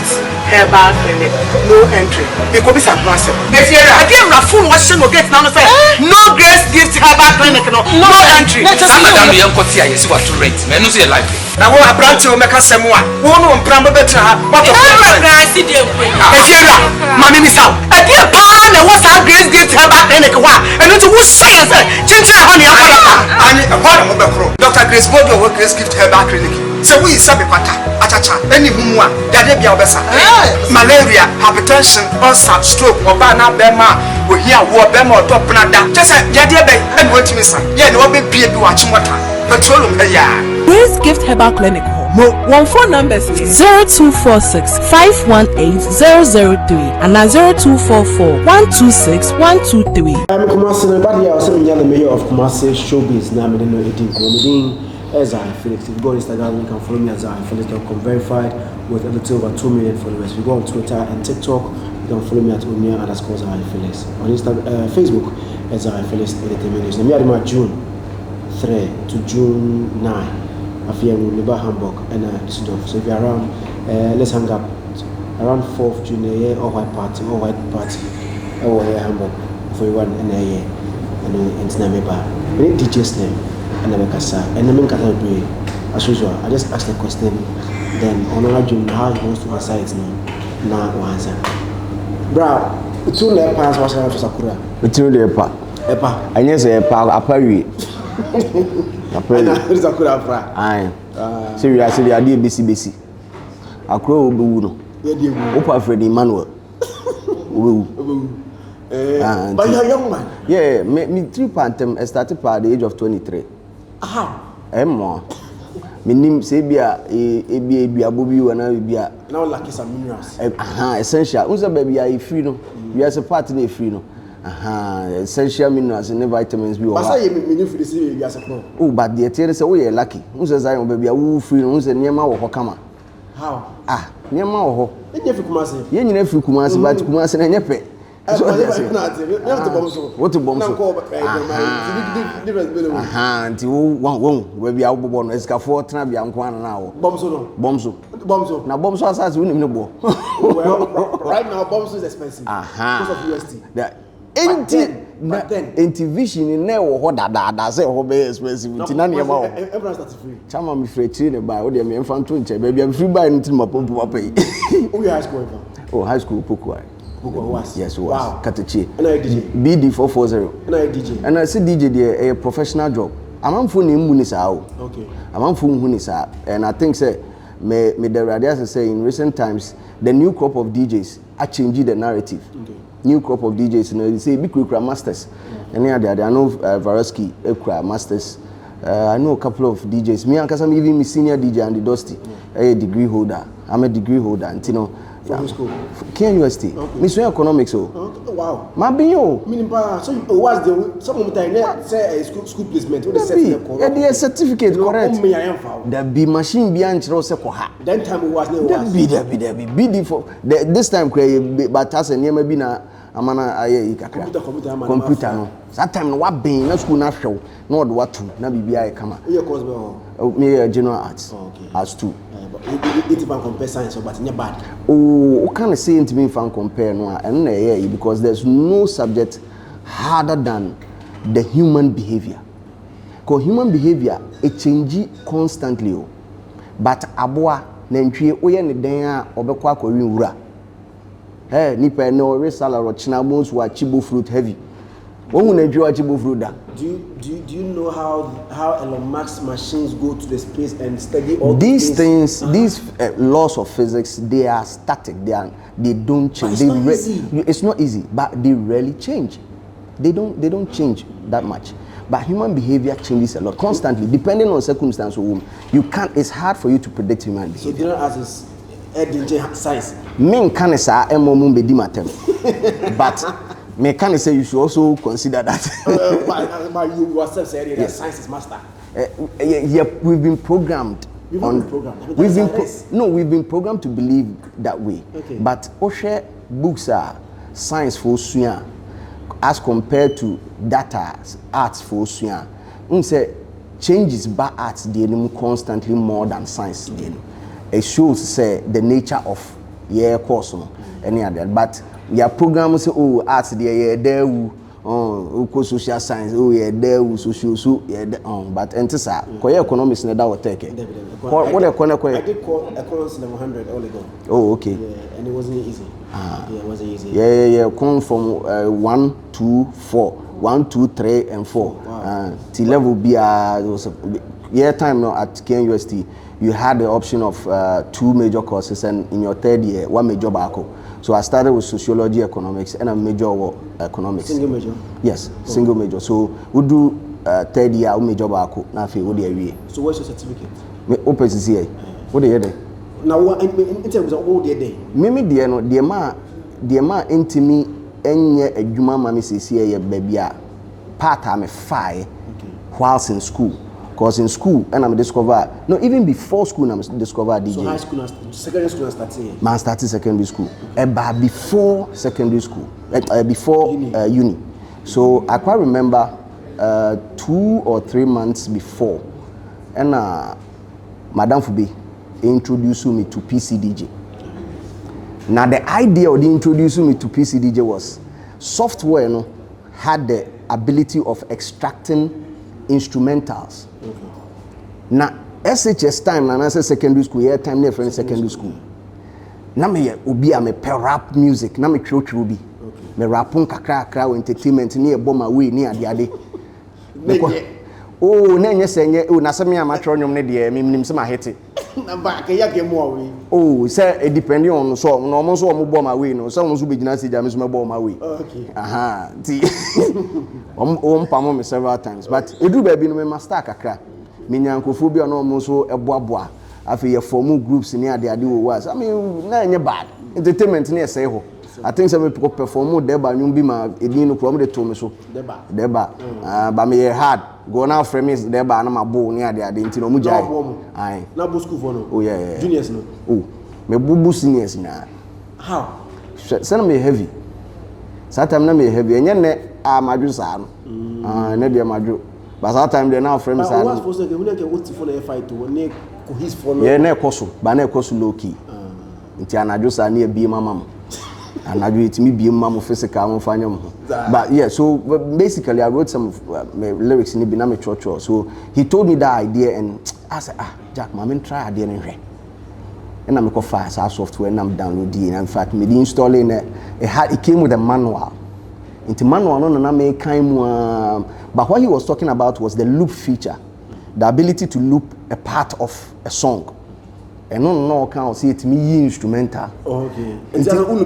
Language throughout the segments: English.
Gift Herbal Clinic. No entry. It could be some massive. If you're a game of full washing or get now, say no Grace Gift Herbal Clinic. No entry. Some of them young Kotia is what to rent. Men who say like now what a branch will make us some one. One on Prambo better. What a price did you bring? If you're Mammy Miss out. A dear pan and what's our Grace Gift Herbal Clinic? And it's who says Ginger honey. And a part of the crew. Dr. Grace Bodo work Grace Gift Herbal Clinic. So we sabi pata achacha any humwa yade bia obesa malaria hypertension ulcer stroke oba na bema we here wo bema odopna da just yade be and wetimi sa ye no be bie bi wa chimota petroleum ya Grace Gift Herbal Clinic home one phone numbers 0246 518 003 and 0244 126 123. I'm Kumasi nobody else the mayor of Kumasi Showbiz na me no edin ko Zionfelix. If you go on Instagram, you can follow me at Zionfelix.com, verified with a little over 2 million followers. If you go on Twitter and TikTok, you can follow me at Unia_Zionfelix. On Facebook, at Zionfelix Entertainment News. Me at June 3 to June 9. I feel in Liba, Hamburg, and Düsseldorf. So if you're around, let's hang up around 4th June, all white party, Hamburg for you one and a year. And it's Nameba. We need DJ's name. And then as usual, I just ask the question. Then on our dream, how it goes to my side now answer. Bro, two left pass was to Sakura. Two left Epa. I just say Epa Apari. Apari. Sakura Fra. Aye. So we are saying they are BC. Akro Ubuno. Opa Freddy Manuel. But you're a young man. Yeah, me 3 pantem. I started at the age of 23. How? More. My name say bia abobi wana bia. Now lucky some minerals. Essential. Unsa baby are free no. We are a part na free no. Essential minerals and vitamins be. But say me need for the say we are support. Oh, but the tell say we are lucky. Unsa Zion baby are free no. Unsa niema wo kama. How? Niema wo ho. Enye fi Kumasi. Ye nyina fi Kumasi but Kumasi na nyepe. So what to bomb so? Until one where we are born as Cafor Trabia and Kwana now. Bomso. Now bombs are as we know. Well, right now, bombs is expensive. Because of UST. Ain't vision in there or that say hobby expensive. Everyone starts free. Chama me free to buy what they mean from 20. Baby, I'm free by until my pump pay. Oh, high school. Oh, high school, Pukwa. Yes, was. Wow. Katachi. And I DJ. BD440. And I DJ. And I said DJ there a professional job. I'm for Munisa. Okay. I'm for Munisa. And I think say me the radias say in recent times the new crop of DJs are changing the narrative. Okay. New crop of DJs, you know, they say big masters. And I know Varoski, masters. I know a couple of DJs. Me and I'm even my senior DJ and the Dusty, a degree holder. I'm a degree holder, and you know. From school? KNUST. Okay. Miss Economics. Wow. Mabio. So what's the some of the time say school placement? What the certificate correct? There be machine behind Rose Koha. Then time was there be for this time but as a near maybe na amana aye computer no. That time no what being na school na show no what to na BBI kama. Your course me general arts. Okay. Arts 2. It can compare science but not bad. Oh, can say it mean fan compare no and because there's no subject harder than the human behavior. Because human behavior it changes constantly. But aboa nantwie oye ne den a obekọ akọwi wura. Nipa no resala ro china bones wa chibo fruit heavy. Do you know how Elon Musk's machines go to the space and study all these things? These laws of physics, they are static. They don't change. It's not easy, but they rarely change. They don't change that much. But human behavior changes a lot constantly, depending on circumstance. You can't. It's hard for you to predict human behavior. So you don't ask science. Men can say but me can say you should also consider that. But you yourself said that science is master. Yeah, we've been programmed. We've been programmed to believe that way. Okay. But Oshe books are science for Suya as compared to data arts for Suya. Say changes by arts they constantly more than science. It shows say the nature of yeah course no any other but your program say oh arts there there social science yeah there social so yeah but entisa koye economics na da what take what I did call economics level 100 all ago. Oh okay. Yeah, and it wasn't easy. Yeah, it wasn't easy. Yeah come from 1 2 4 1 2 3 and 4 Wow. T level B was year time now at KNUST you had the option of 2 major courses and in your third year 1 major backo. So I started with sociology economics and a major economics. Single major? Yes, single major. So we do third year major backo na fe wo dey. So what's your certificate? Me open here. What dey there? Now in terms of all day. Mimi dey no dey ma intimi enye adwuma ma me sesi ye baby a part am fire whilst in school. Because in school, and I'm discover no even before school, I'm discover DJ. So high school, secondary school, starting. Man started secondary school, but before secondary school, before uni. So I quite remember 2 or 3 months before, and Madame Fubi introduced me to PCDJ. Now the idea of introducing me to PCDJ was software, no, had the ability of extracting instrumentals. Now SHS time na say secondary school year time na friend secondary school. Na me obi a me rap music na me twotwo bi. Me rapun kakra entertainment ni ebo ma we ni ade. Oh na nye senye o na se me amatro nyom ne de me nim se ma hete. Na ba ke ya ke mo we. Oh say it depending on so no mo so o mo bo ma we no so mo so be gina stage am so me bo ma we. Okay. Aha. Ti o mpamo me several times but edu ba bi no me master kakra. Minyankofo bi ono mo so eboaboa afi ye form groups ni ade wo was I mean na enye bad entertainment na say ho I think some people perform there ba nyum bi ma edin no from the to me so deba ba me hard go now frames there ba na mabo ni ade nti no mu jai ai na bo school for no oh yeah juniors no oh me bubu seniors na how send me heavy satam na me heavy enye ne amadwo sa no na de amadwo but that time they now friends are what supposed to get what for the fight to ne ko his for no yeah na ekoso ba na ekoso low key nti anadwo sa na bi mama anadwo itimi bi mama physical mo fanya mo but yeah so basically I wrote some lyrics in Biname Church. So he told me that idea and I said Jack mama try idea and re and I'm go fast our software and I'm downloading and in fact me installing it came with a manual into manual no na make kind but what he was talking about was the loop feature, the ability to loop a part of a song. And no can see it me instrumental. Okay. Okay, so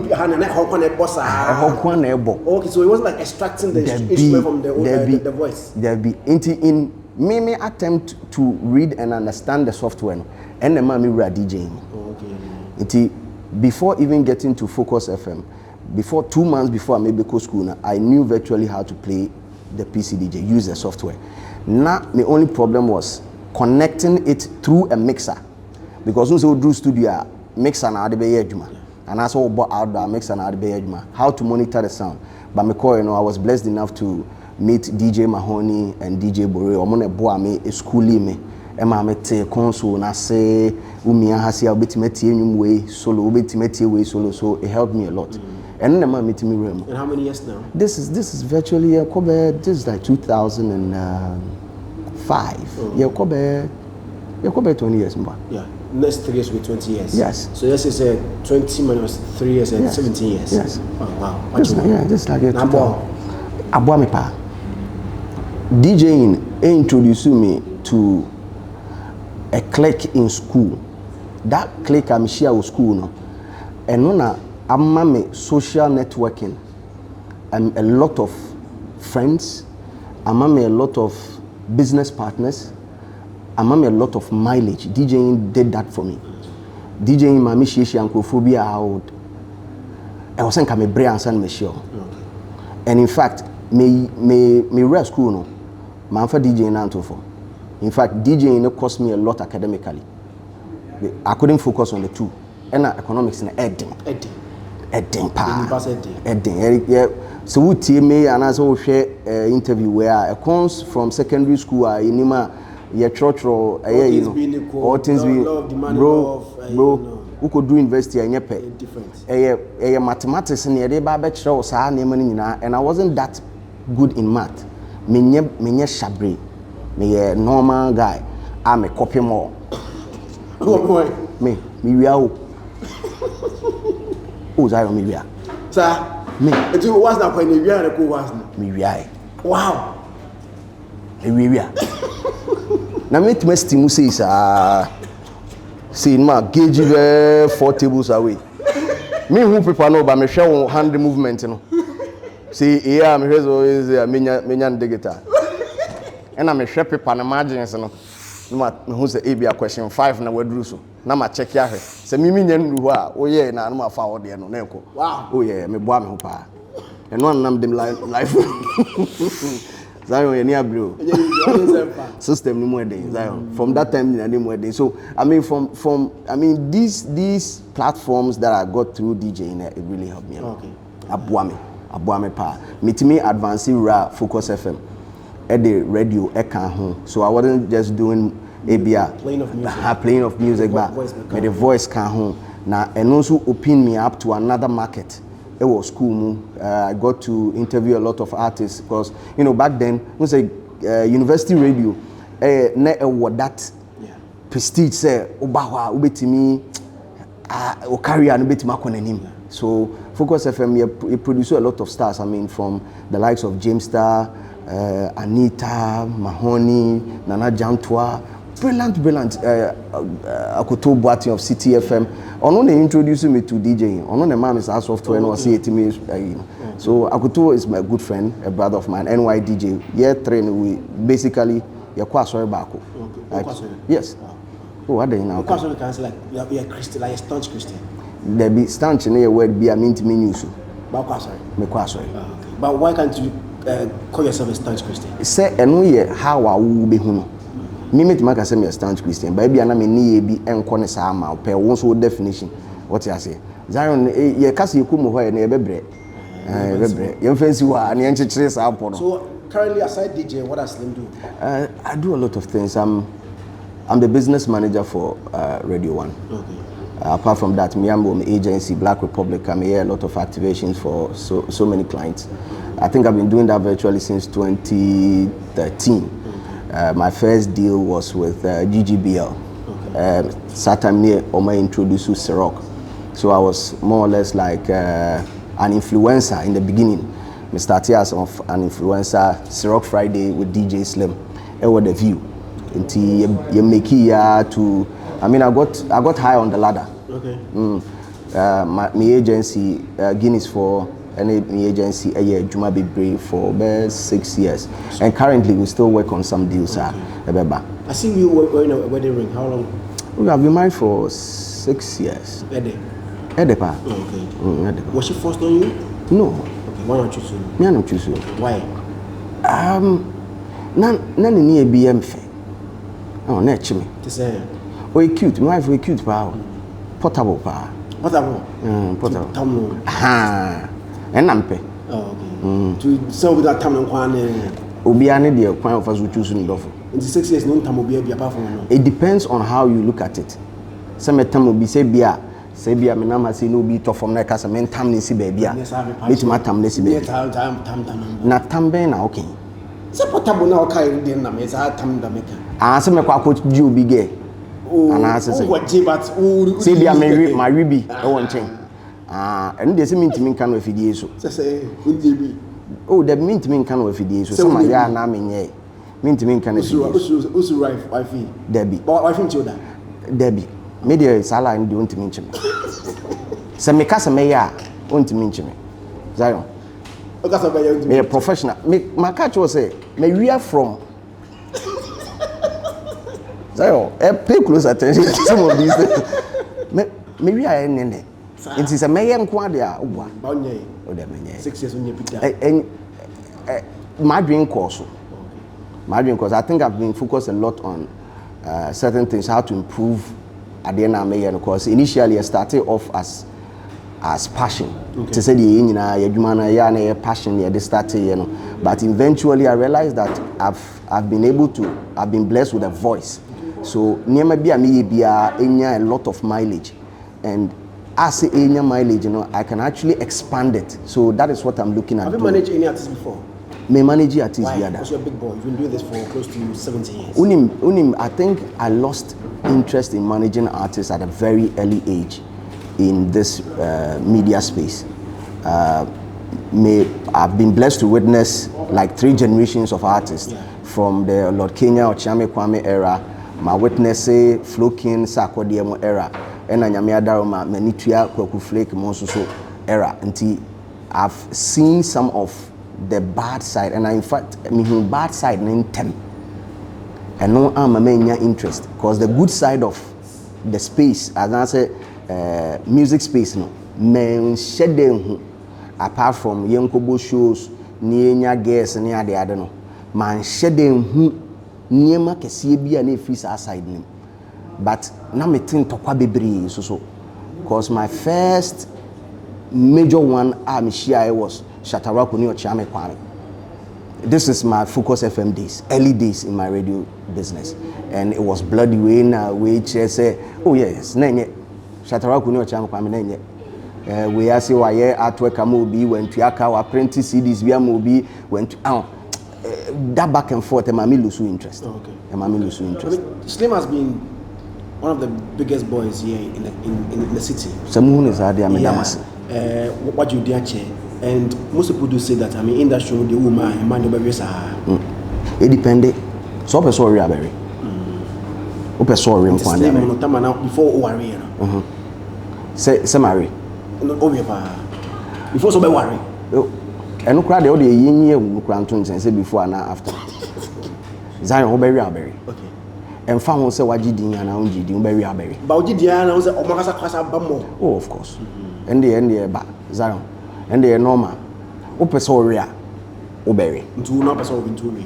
it wasn't like extracting the instrument from the voice. There be in me attempt to read and understand the software and the mommy read DJing. Okay. Before even getting to Focus FM, before 2 months before I made Medikal school, I knew virtually how to play the PCDJ, use the software. Now the only problem was connecting it through a mixer, because once we do studio mixer na ade be adwuma, and as we bought outdoor mixer na ade be adwuma. How to monitor the sound? But me call, I was blessed enough to meet DJ Mahoney and DJ Bore. Omo na boa me schooling me. Emma me te console na say umia hasi obetimeti enwum we solo obetimeti we solo, so it helped me a lot. And then meet me room. And how many years now? This is virtually this is like 2005. Yeah, Kobe 20 years more. Yeah, next 3 years with 20 years. Yes. So this is 20 minus 3 years and 17 years. Yes. Oh wow. Just like it. Abua me pa. DJing introduced me to a clique in school. That clique I'm share with school no. And no I'm social networking and a lot of friends. I'm a lot of business partners. I'm a lot of mileage. DJing did that for me. DJing my shishi and phobia out. I was saying I'm brain and me sure. And in fact, me rest school no. Man for DJing and for. In fact, DJing cost me a lot academically. I couldn't focus on the two. And economics in Edding pa. Edding. So we team me and as we share interview where it comes from secondary school in Nima, church or all things being bro. who could do university and pay different. A mathematics and a ba bachelor sa na and I wasn't that good in math. Me shabri. Me a normal guy. I'm a copy more. Me we are. Oh, Zion me we are. Sir, me. It was not when we are cool was me we are. Wow. We are. Now me to stimu says see ma gauge 4 tables away. Me who people know but me share hand movement no. See here me is menya digita. And I'm a share paper na margins no. No who say be a question 5 na wadru so. Na ma check ya hwe. Say me nya nru ho a wo ye na no ma fa wo de no na eko. Wow. Oh yeah, me boa me ho pa. And one nam dem life. Zion, any bro. System no more day. Zion. From that time, any more day. So I mean, these platforms that I got through DJing, it really helped me. Okay. Abuame pa. Me advancing ra Focus FM. At the radio, home. So I wasn't just doing ABR. Playing of music, but the voice can home. Now and also opened me up to another market. It was school. I got to interview a lot of artists because back then we say university radio. That prestige say obawa ubetimi o career and ubetimi akonenim. So Focus FM it produced a lot of stars. I mean from the likes of James Star, Anita, Mahoney, Nana Jantwa. Brilliant. Akoto Boating of City FM. They introduced me to DJing. The man is our software and was So Akoto is my good friend, a brother of mine, NY DJ. Yeah, train we basically you're quite sorry back. Yes. Oh, what do you now? Because we can say like you're a Christian, like a staunch Christian. There be staunch in a word be a mean to me news. But sorry. But why can't you call yourself a staunch Christian? Say and we how I will be who. Me make say me a staunch Christian, but be na me ni bi enko ne sa ma pe won so definition. What you say? Zion ye kase ekumu ho ye na ye bebre. Ye fancy wa na ye nchechire sa apo no. So currently aside DJ, what does Slim do? I do a lot of things. I'm the business manager for Radio 1. Okay. Apart from that, me am agency Black Republic. I'm here a lot of activations for so many clients. I think I've been doing that virtually since 2013. My first deal was with GGBL. Okay. Certain near Oma introduced Ciroc. So I was more or less like an influencer in the beginning. I started as an influencer, Ciroc Friday with DJ Slim. It was the view. Until you make it to, I got high on the ladder. Okay. My agency, Guinness for any agency Juma Bebre for about 6 years, and currently we still work on some deals. Okay. I see you wearing a wedding ring. How long? We have been married for 6 years. Edepa. Okay. Was she forced on you? No. Okay. Why not choose you? Me I don't choose you. Why? None ni BM fe. Oh, na chimi. To say. Oh, cute. My wife we cute pa. Portable pa. Portable. Portable. Tamu. Ha. Enampe. Oh, okay. To so with that tamu kwane. Obi ane de kwan of us choose ni dofo. In the 6 years no tamu be apart from no. It depends on how you look at it. Some tamu be say bia me na ma say no be to from na ka say men tam ni si ba bia. It ma tam ni si ba. Tam. Na tam ben na okay. Say portable na okay dey na me say tam da make. Say me kwa coach ji obi ge. Ana say what but say bia me my ribi e won chen. And dey say me ntimi nka no afidie so. Say unjebi. Oh, the me ntimi nka no afidie so. Some ya na me nye. Me ntimi nka na afidie. Usu wife. Debbie. But wife nchoda. Debbie. Me dey sala ndi ntimi nchime. Say me ka say me ya ntimi nchime. Zion. Okay, so me a professional. Me my catch was say me we are from. Zion, pay close attention to some of these things. Me we are nene. It is a me nko ade a obua. Ba onye. O de me nye. 6 years onye big my dream course. My dream course. I think I've been focused a lot on certain things, how to improve at the end of my course. Initially I started off as passion. To say the na passion they started, but eventually I realized that I've been blessed with a voice. So near me be a lot of mileage. And as a area mileage, you know, I can actually expand it. So that is what I'm looking at. Have you managed any artists before? May manage artists. Why? Because you're a big boy. You've been doing this for close to 70 years. I think I lost interest in managing artists at a very early age in this media space. I've been blessed to witness like 3 generations of artists from the Lord Kenya or Chiame Kwame era, my witness Flo King Sarkodie era, and Nyame Adaroma Menitua Kwaku Flake Monsuso era. Until I've seen some of the bad side, and in fact, I mean bad side in 10. And no, I'm a main interest because the good side of the space, as I say, music space, no, men shedding apart from Yankobo shows, Nienya guests, and the other no, man shedding Niema Kesibi and if aside him. But now me think to Kwabebri so because my first major one I was Shataraku or Chiame Kwame. This is my Focus FM days, early days in my radio business, and it was bloody way now. Which say, oh yes, nenye Shataraku or Chiame Kwame nenye. We are say why artwork amobi went to Yaka apprentice CDs via mobi went to that back and forth. And Mami lose interest. Okay. And Mami lose interest. I mean, Slim has been one of the biggest boys here in the city. Someone is out there, what you did, and most people do say that. I mean, in that show, the woman, man, it depended. So, I'm sorry, I'm very. I'm sorry, I'm sorry. Before worry, say marry. Before so worry. And no crowd the other year we grant say before and after. Zion Oberry. Okay. And found say wajidi and onji di Oberry. But wajidi and say omakasa kwasa bamo. Oh, of course. And the ba Zion. And the normal. Opesoria Oberry. Ntu na person into me.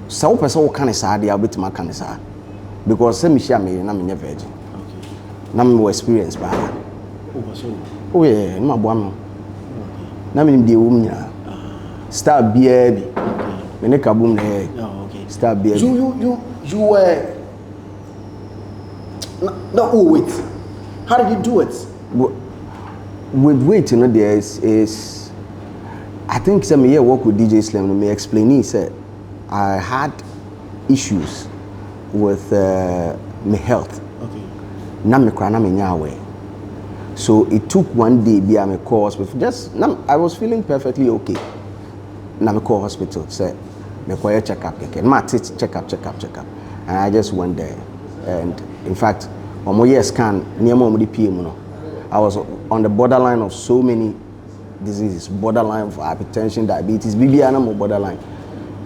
So person can say dey abetima kan say. Because say me share me na me virgin. Okay. Na me experience ba. Oh so. Oh yeah, no aboa me. Na me dey wum nya. Star bia bi. Me ne kabum na here. Oh okay. Star bia. You were no wait. How did you do it? With weight, you know, there is I think some year work with DJ Slim to me explaining said I had issues with my health. Okay. Na me kra na me nya away. So it took one day be am call hospital. Just I was feeling perfectly okay. Na me call hospital said me call check up again. Ma check up. And I just went there. And in fact, on my year scan near my PM no. I was on the borderline of so many diseases, borderline for hypertension, diabetes, BBI borderline.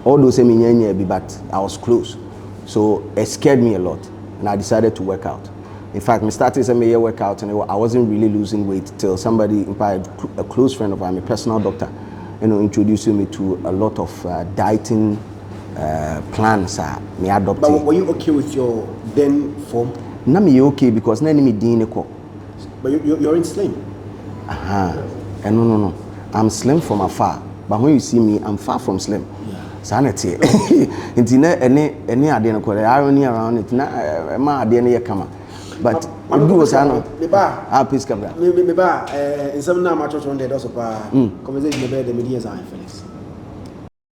All those but I was close. So it scared me a lot. And I decided to work out. In fact, I started some year workout and I wasn't really losing weight till somebody, in fact, a close friend of mine, a personal doctor, introducing me to a lot of dieting plans. Me adopted. But were you okay with your then form? No, me okay because na me didn't. But you're in slim. No. I'm slim from afar. But when you see me, I'm far from slim. Sanity. It's any idea no irony around it. Na ma idea na kama. But it goes on. Please come back. In some na ma church one day also pa conversation about the media Zionfelix.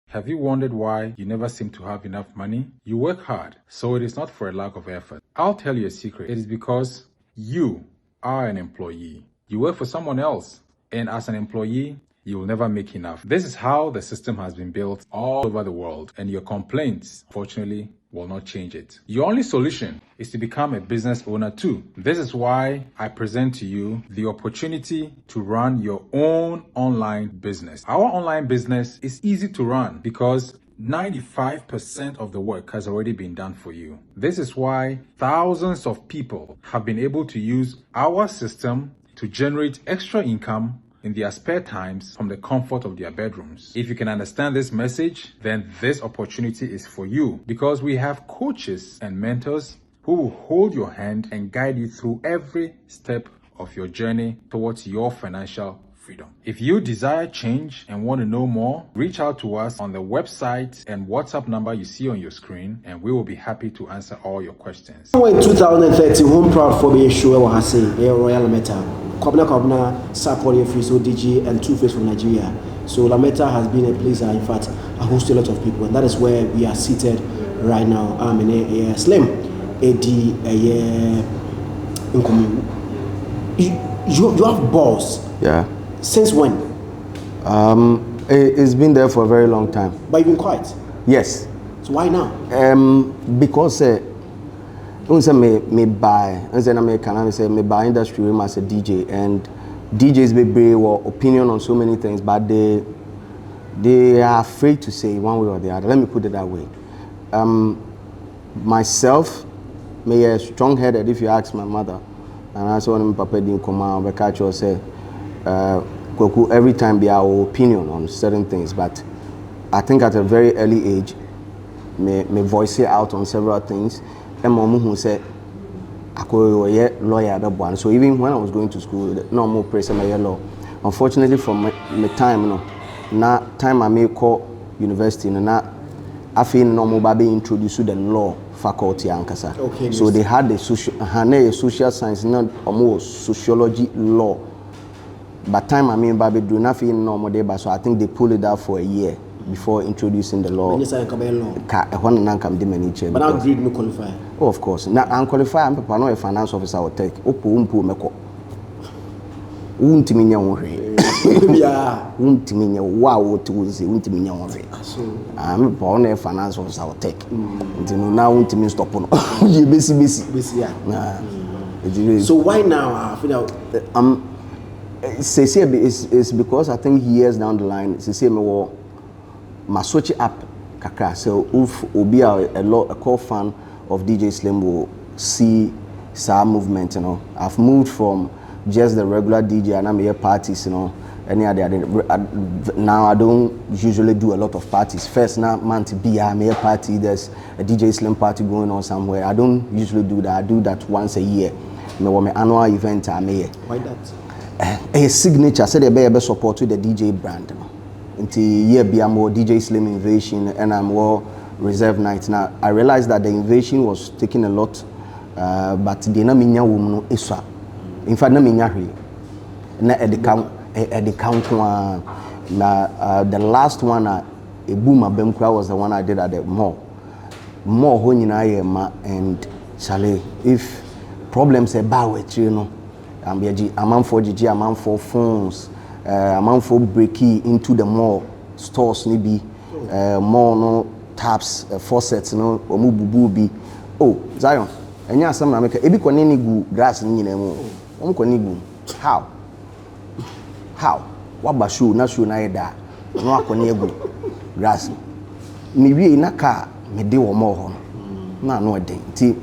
Have you wondered why you never seem to have enough money? You work hard, so it is not for a lack of effort. I'll tell you a secret. It is because you are an employee. You work for someone else, and as an employee, you will never make enough. This is how the system has been built all over the world, and your complaints, fortunately, will not change it. Your only solution is to become a business owner too. This is why I present to you the opportunity to run your own online business. Our online business is easy to run because 95% of the work has already been done for you. This is why thousands of people have been able to use our system to generate extra income in their spare times from the comfort of their bedrooms. If you can understand this message, then this opportunity is for you because we have coaches and mentors who will hold your hand and guide you through every step of your journey towards your financial freedom. If you desire change and want to know more, reach out to us on the website and WhatsApp number you see on your screen, and we will be happy to answer all your questions. In 2030, home proud for being sure what I say, Royal Lametta, Kobna, Sapori, Friso, DG, and Two-Face from Nigeria. So Lametta has been a place that, in fact, I host a lot of people, and that is where we are seated right now. I'm in a slim, AD, you have balls. Yeah. Since when? It's been there for a very long time. But you've been quiet? Yes. So why now? Because me buy industry as a DJ, and DJs be brave or opinion on so many things, but they are afraid to say one way or the other. Let me put it that way. Myself, me a strong-headed. If you ask my mother, and I saw him papa didn't come out, but catch or say, every time be our opinion on certain things. But I think at a very early age, me voice it out on several things. And my mom who said, I could be lawyer that one. So even when I was going to school, no more press my law. Unfortunately, from my time, now time I may call university, now I feel no more baby introduced to the law faculty ankasa. Okay. So they had the social science, not almost sociology law. But time I mean baby do not feel no more there, so I think they pulled it out for a year before introducing the law. But now grade no qualify. Oh, of course. Now I'm qualified. I'm not a finance officer or tech. Meko. Untiminya wonhwe. Yeah. Untiminya wow to say untiminya wonhwe. So I'm a finance officer or tech. Now untimi stop on. You busy. So why now? I feel out. It's because I think years down the line, my switch up kakra. So if obi a core fan of DJ Slim will see some movement, you know. I've moved from just the regular DJ and I'm here parties, you know. Now I don't usually do a lot of parties. First now month be I'm here party, there's a DJ Slim party going on somewhere. I don't usually do that. I do that once a year. My annual event I'm here. Why that? A signature said they be support to the DJ brand. Until year be more DJ Slim Invasion and I'm more Reserve Night. Now I realized that the invasion was taking a lot, but the na minya woman iswa. In fact, na minya hwe. Na at the count one. The last one a boom abemkra was the one I did at the mall. More ho nyina ma and Charlie, if problems about with you know. I'm for GG, I'm for phones, I'm for breaking into the mall stores, maybe more no taps, faucets, no, or mububi. Oh, Zion, and yeah, some America, ebi kwa nini gu grass ni nemo. Kwa nini gu? How? What ba shoe? Na shoe na eda. No akwa gu grass. Me wie na car me de wo mo ho. Na no eden. Ti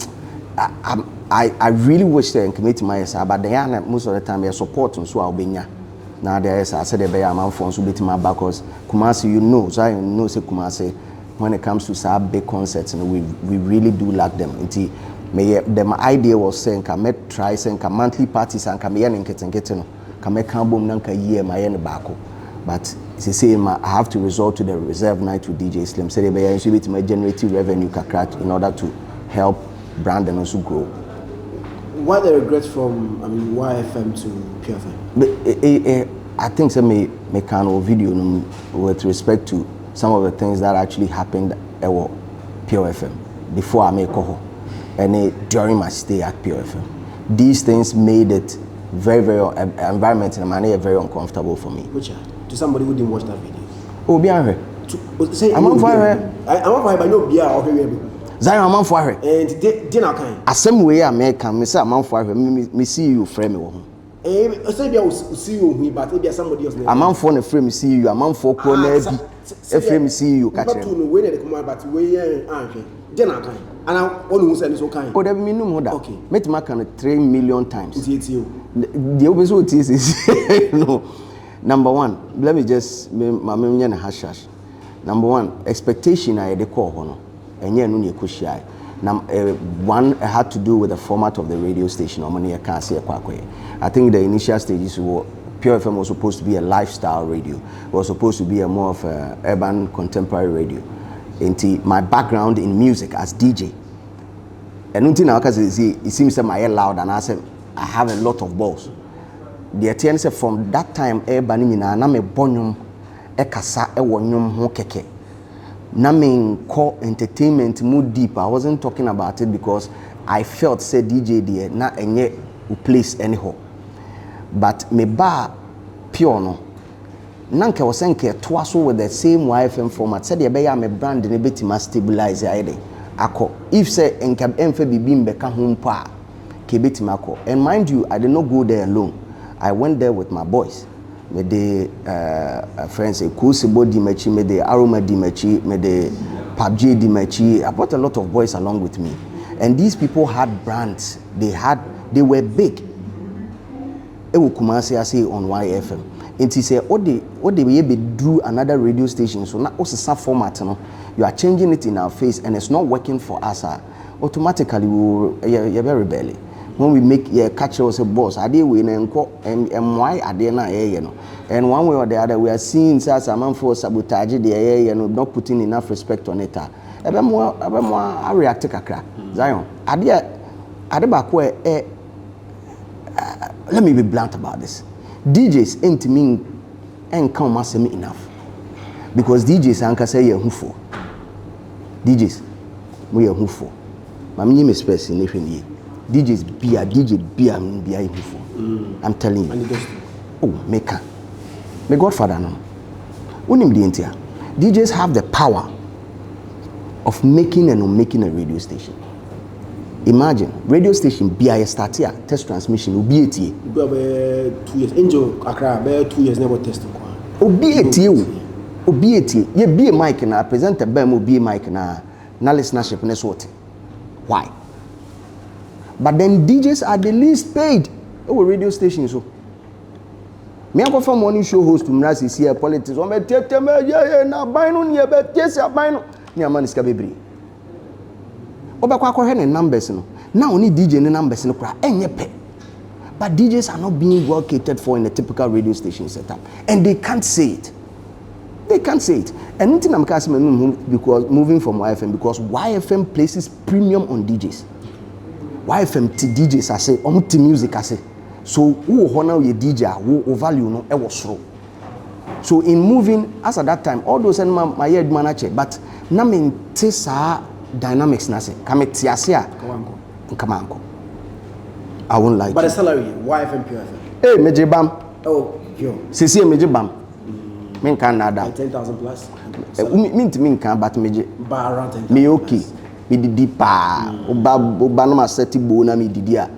I really wish they commit myself, but they are most of the time they support and so I'll be nya. Now there is I said they are man for so bit my back because Kumasi you know, so I know say Kumasi when it comes to some big concerts and we really do lack them. Until my idea was saying can make try saying can monthly parties and can be any getting can make album nanka year my end back. But they say I have to resort to the reserve night with DJ Slim. Say they are to my generative revenue in order to help brand and also grow. Why the regrets from YFM to PFM? I think some me kind of video with respect to some of the things that actually happened at PFM before I make call and during my stay at PFM. These things made it very environment in a manner very uncomfortable for me. Which to somebody who didn't watch that video? Oh, be I'm on fire. I'm on fire, but no beer or Zion, I'm for her. And dinner kind. As some way American, Miss I'm for her. Me see you frame me. I say I will see you, but maybe somebody else. I'm for the frame see you. I'm for corner. A frame see you. Catch him. When they come out, but we dinner kind. And I almost said so kind. Oh, there be no more that. Okay. Met my kind 3 million times. It's you. The opposite is no. Number one, let me just my memory hash. Number one, expectation I the call honor. And yeah, no kushai. Now, one had to do with the format of the radio station. I think the initial stages were Pure FM was supposed to be a lifestyle radio. It was supposed to be a more of a urban contemporary radio. And my background in music as DJ. And until now, because it seems that my loud and I said I have a lot of balls. The attention said from that time, na me bonum ekasa ewonyum ho keke. Na me call entertainment mood deep. I wasn't talking about it because I felt say DJ there na enye place anyhow. But me ba Pure no. Nanke was enke twaso with the same YFM format. Said ye be ya me brand ne betima stabilize ide. Ako if say enka emfe bibim beka ho mpa ke betima ako. And mind you, I did not go there alone. I went there with my boys. Me the friends say Kusibo di mechi, me the Aroma di mechi, me the PUBG di mechi. I brought a lot of boys along with me. And these people had brands. They were big. Ewo Kumasi I say on YFM. And he said, what they be do another radio station. So now also some format, you know, you are changing it in our face and it's not working for us. Automatically you're very belly. When we make catch us a boss, I did win and why I did not you know. And one way or the other, we are seeing as a man for sabotage the air, you know, not putting enough respect on it. I react to Kakra. Zion. I did back where let me be blunt about this. DJs ain't mean ain't come me enough. Because DJs anka say you're who for. DJs we are who for. My name is person if you DJs be a DJ be a who for. I'm telling you. Oh, maker. My Godfather no. Unim the entire. DJs have the power of making and unmaking a radio station. Imagine radio station BIS start here test transmission obi 2 years Angel Accra 2 years never testing obi ye be mic na presenter bam obi mic na listenership na sort. Why? But then DJs are the least paid radio station so me go from morning show host to mrasi see politics o me tete me na ban no ne be tese ban no ne amani ska bebre obekwa akọ hwe numbers no now only DJ ne numbers no kra enye pe. But DJs are not being well catered for in a typical radio station setup and they can't say it. And nothing I'm casting because moving from YFM because YFM places premium on DJs. YFM to DJs I say to music I say so who honor your DJ who value no e was slow. So in moving as at that time all those and my head manager but na me tesa dynamics na say come tiasia come on. I won't like. But the salary, YFM Pure FM. Hey, meje bam. Oh, yo. Sisi meje bam. Men kan nada. 10,000 plus. Min kan but meje. Ba around 10,000. Me okay. Me didi pa. Oba no ma seti bo na me didi a.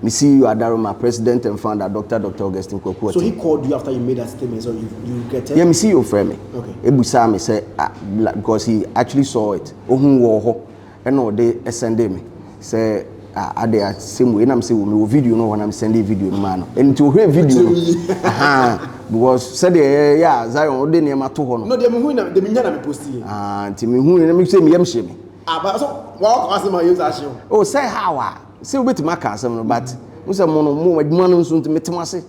Me see you Adaroma president and founder Dr. Augustine Kwaku. So he called you after you made that statement so you get it? Yeah, me see you friend me. Okay. Ebusa me say because he actually saw it. Ohun wo ho. And no they send me. Say at the same way I'm saying we video no when I'm sending video no man and to hear video because said yeah Zion dey near ma to ho no dem hu na dem nya na me post here nti me hu na me say me yam hye me but so what ask my use as you oh say how say we betima ka asem no but we say mo adwuma no nso nti metem ase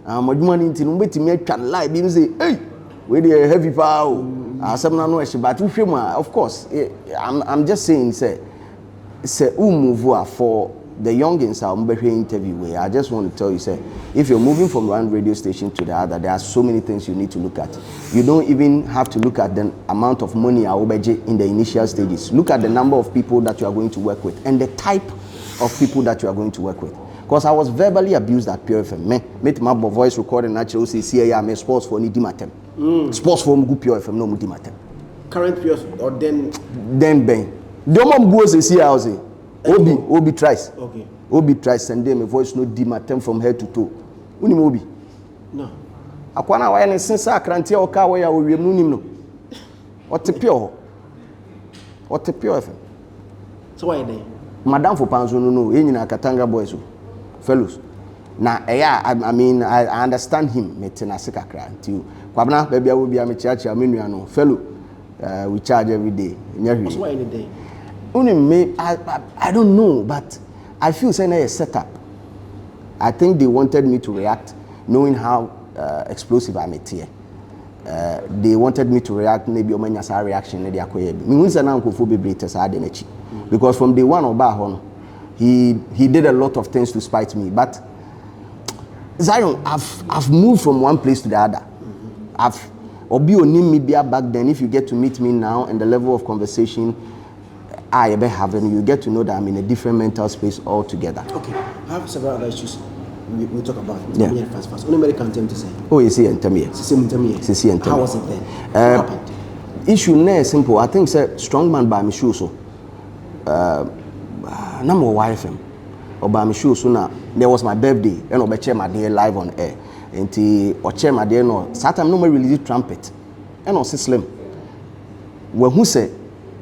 adwuma no nti no betimi atwa live bi say hey we dey heavy power asem na no hye but we hwem of course I'm just saying say move for the youngins interview where I just want to tell you say if you're moving from one radio station to the other there are so many things you need to look at. You don't even have to look at the amount of money in the initial stages. Look at the number of people that you are going to work with and the type of people that you are going to work with. Because I was verbally abused at Pure FM. Me my voice recording natural say I'm a sports for ni dimatem. Sports for good Pure FM no dimatem. Current Pure or then ben Domom go say house. Obi tries. Okay. Obi tries send them a voice no dimatem from head to toe. Unim Obi. No. Akwana wa ne sense akrantia o ka wa ya owiem no nim no. What Pure FM. So why dey? Madam for Panzo no enyina Katanga boys fellows. Na I mean I understand him metena se kakra nti kwabna ba bia wo bia me chiachi amenua no fellow we charge every day. What's why any day? I don't know, but I feel saying a setup. I think they wanted me to react, knowing how explosive I'm here. They wanted me to react, maybe a reaction. Because from day one of Bahon, he did a lot of things to spite me. But Zion, I've moved from one place to the other. Back then, if you get to meet me now and the level of conversation I ever have, and you get to know that I'm in a different mental space altogether. Okay, I have several other issues we talk about. Yeah. Fast. Only Medikal can say. Oh, you see, and tell me. How was it then? What happened? Issue ne simple. I think say strong man by me show so. Number YFM or by me show so now. There was my birthday and I share my day live on air. And I share my day no. Saturday no me release trumpet and I slim. When who say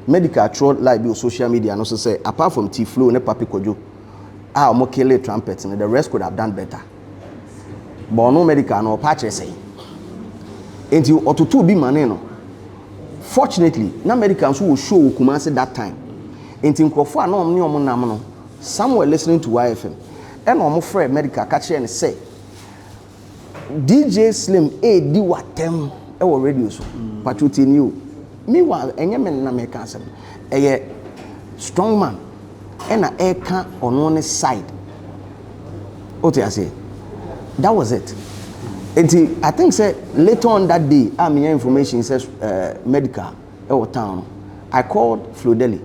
Medikal throw live on social media and also say apart from T Flow ne Papi Kojo, I am okay trumpet and the rest could have done better. But no Medikal no patch say. And you ought to be maneno. Fortunately, na Medikal will show Kumasi that time. And in Crawford, no, some were listening to YFM. And I'm afraid Medikal catch and say, DJ Slim, do what them our radio so. But you knew. Meanwhile, any man na make answer. A strong man and a air can on one side. What I say? That was it. And I think say later on that day, I mean information says Medikal our town. I called Flo Deli.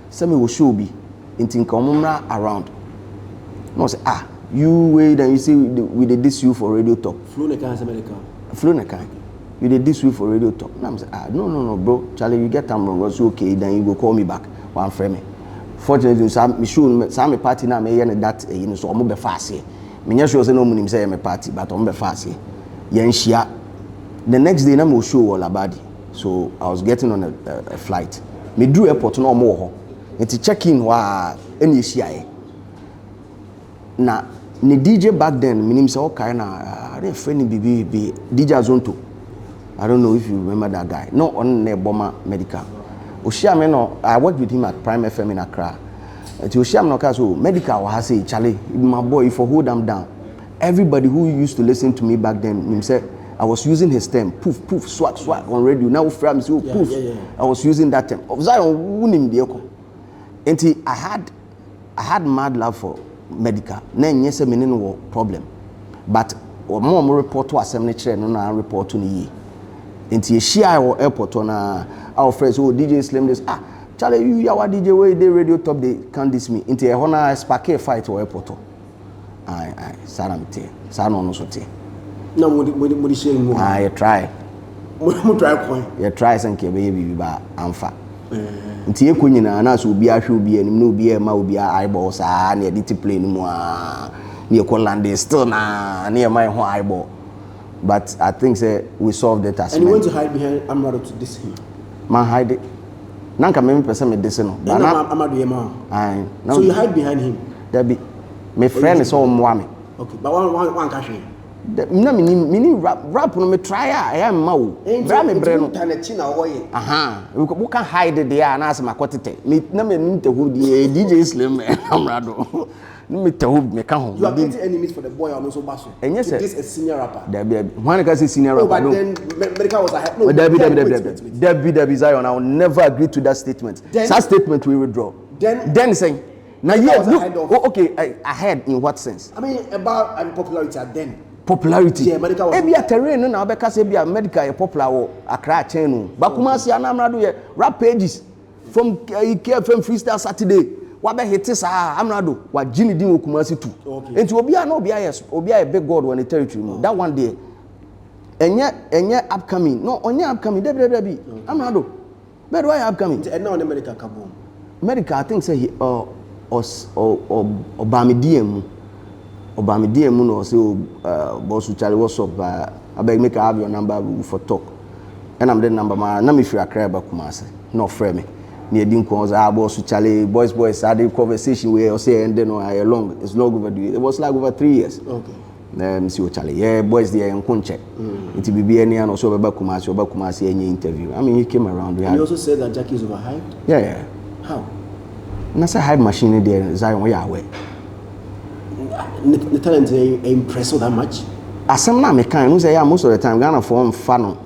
Said me will show be in Tinkamumra around. No say you wait and you see we did this you for radio talk. Flo Nekan Medikal. Flo Nekan. You did this you for radio talk. Now I'm say no bro, Charlie, you get time wrong. So okay, then you go call me back. One frame me. Fortunately, some me party now me that you know so I'm be fast here. Me sure say no money say me party, but I'm be fast here. The next day, I'm show all about it. So I was getting on a flight. Me drew airport no more. And to check in any CIA. Now, the DJ back then, my name is okay na friend BB DJ Zonto. I don't know if you remember that guy. No, on the Boma Medikal. I worked with him at Prime FM in Accra. To Oshia no so Medikal was say Charlie, my boy, if I hold them down. Everybody who used to listen to me back then, him said I was using his term, poof, swag on radio. Now from poof. Yeah. I was using that term. And I had mad love for Medikal. Then yes, no problem. But more report to assembly chair, no report to me. And he share our airport on our friends who DJ Slim this Charlie, you are DJ way they radio top they can't diss me. Into a honor spark a fight or airport. I saramte sano no sote na mo di share mo you try mo try coin you try sanke be bi ba amfa nti ekwo nyina na so obi ahwe obi anim na obi e ma obi eyeball sa na edit play ni mo na ekwo land still na e ma ho eyeball. But I think say we solved it as and you want to hide behind Amado to this him man hide it nanka me person me this no but Amado yema so you hide behind him there be my friend is all mwame. Okay, but one cash. Na mini rap no me try I am ma wo. Bra me bre no. We can hide it there na as makotete. Me na me nte ho die DJ Slim Amrado. Me te ho me ka ho. You are getting enemies for the boy and also Basu. This is a senior rapper. There be one can say senior rapper. But then Medikal was ahead. No, there be Zion. I will never agree to that statement. That statement we withdraw. Then saying now okay, ahead in what sense? I mean about popularity then. Popularity. Yeah, Medikal was. Ebia terrain na obeka say bia Medikal popular wo Accra chain no. Bakumasi Anamrado ye rap pages from KFM Freestyle Saturday. Wabe hit sa Amrado wa Jini din Kumasi too. Okay. Enti obi a no obi a big god on the territory no. That one day enye upcoming. No, onye upcoming debi. Amrado. But why upcoming? And now the Medikal kabo. Medikal I think say he Obamidiem no say boss Charlie what's up I beg make I have your number for talk and I'm the number man na me free Accra ba Kumasi no frame me near din ko boss Charlie boys had a conversation where I say and then I long it's long overdue it was like over 3 years. Okay. Monsieur Charlie yeah boys there in Kunche it be be any and also ba Kumasi any interview I mean he came around you also said that Jackie is overhyped. Yeah. How? That's a hype machine there, Zion, we are aware. The talent impressed so that much? asem na me kan no say yeah most of the time Ghana for mfa no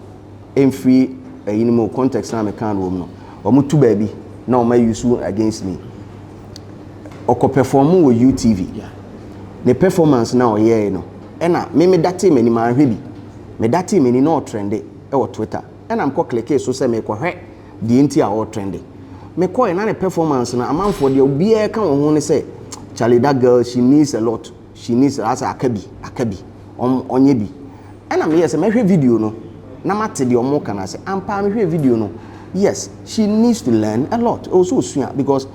emfree animal context na me kan wo no omo tu baabi na o ma use against me oko perform wo UTV the performance na o ye no ena me data mani ma hwe bi me data mani na o trend e wo Twitter ena am ko click so say me ko hwe the nti a o trend me ko e na the performance na amanfo de obi e kan wo ho ne say Charlie, that girl, she needs a lot. She needs as akabi onye bi. And I'm yes, me hwe video no. Na mate de omo kana say, ampa me hwe video no. Yes, she needs to learn a lot. Also sua because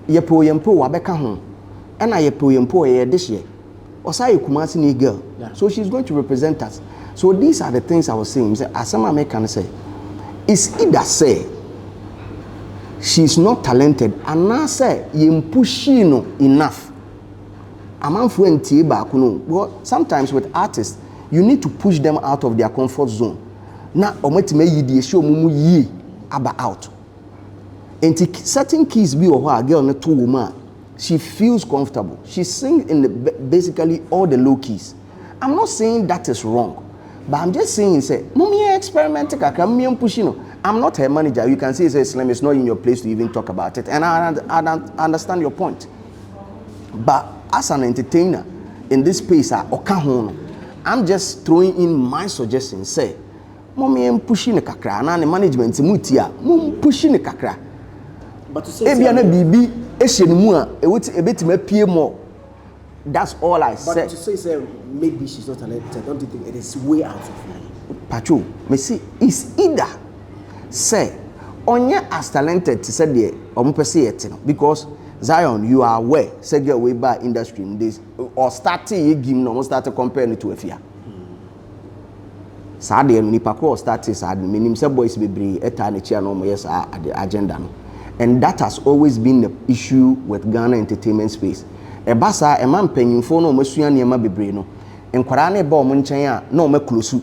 yempo wabeka ho. And I yempo ye this year. Osai Kumasi ni girl. Yeah. So she's going to represent us. So these are the things I was saying. Say asama me can say. It's either say she's not talented and now say yempushi no enough. Amanfo entie ba kuno. But sometimes with artists you need to push them out of their comfort zone. Na ometime yidi show mumu yi aba out. And certain keys be or her girl na to woman. She feels comfortable. She sings in the basically all the low keys. I'm not saying that is wrong, but I'm just saying say mummy experiment kakra me pushing no. I'm not her manager. You can say Slim, it's not in your place to even talk about it. And I understand your point. But as an entertainer in this space, I'm just throwing in my suggestions. Say, mommy, I'm pushing the kakra. And the management, mutia, pushing the kakra. But to say, that's all I said. But to say, maybe she's not talented, don't you think it is way out of line? Pacho, me see, it's either. Say, onye as talented to say the omupese yet because Zion, you are aware, say get way by industry in this or starting you give no start to compare it to a fear. Sadly, ni pako started sad meaning say boys bebre etani chia no yes at the agenda no. And that has always been the issue with Ghana entertainment space. E basa e man panyimfo no masua niema bebre no. Enkwara na ba omo nchen a na omo close.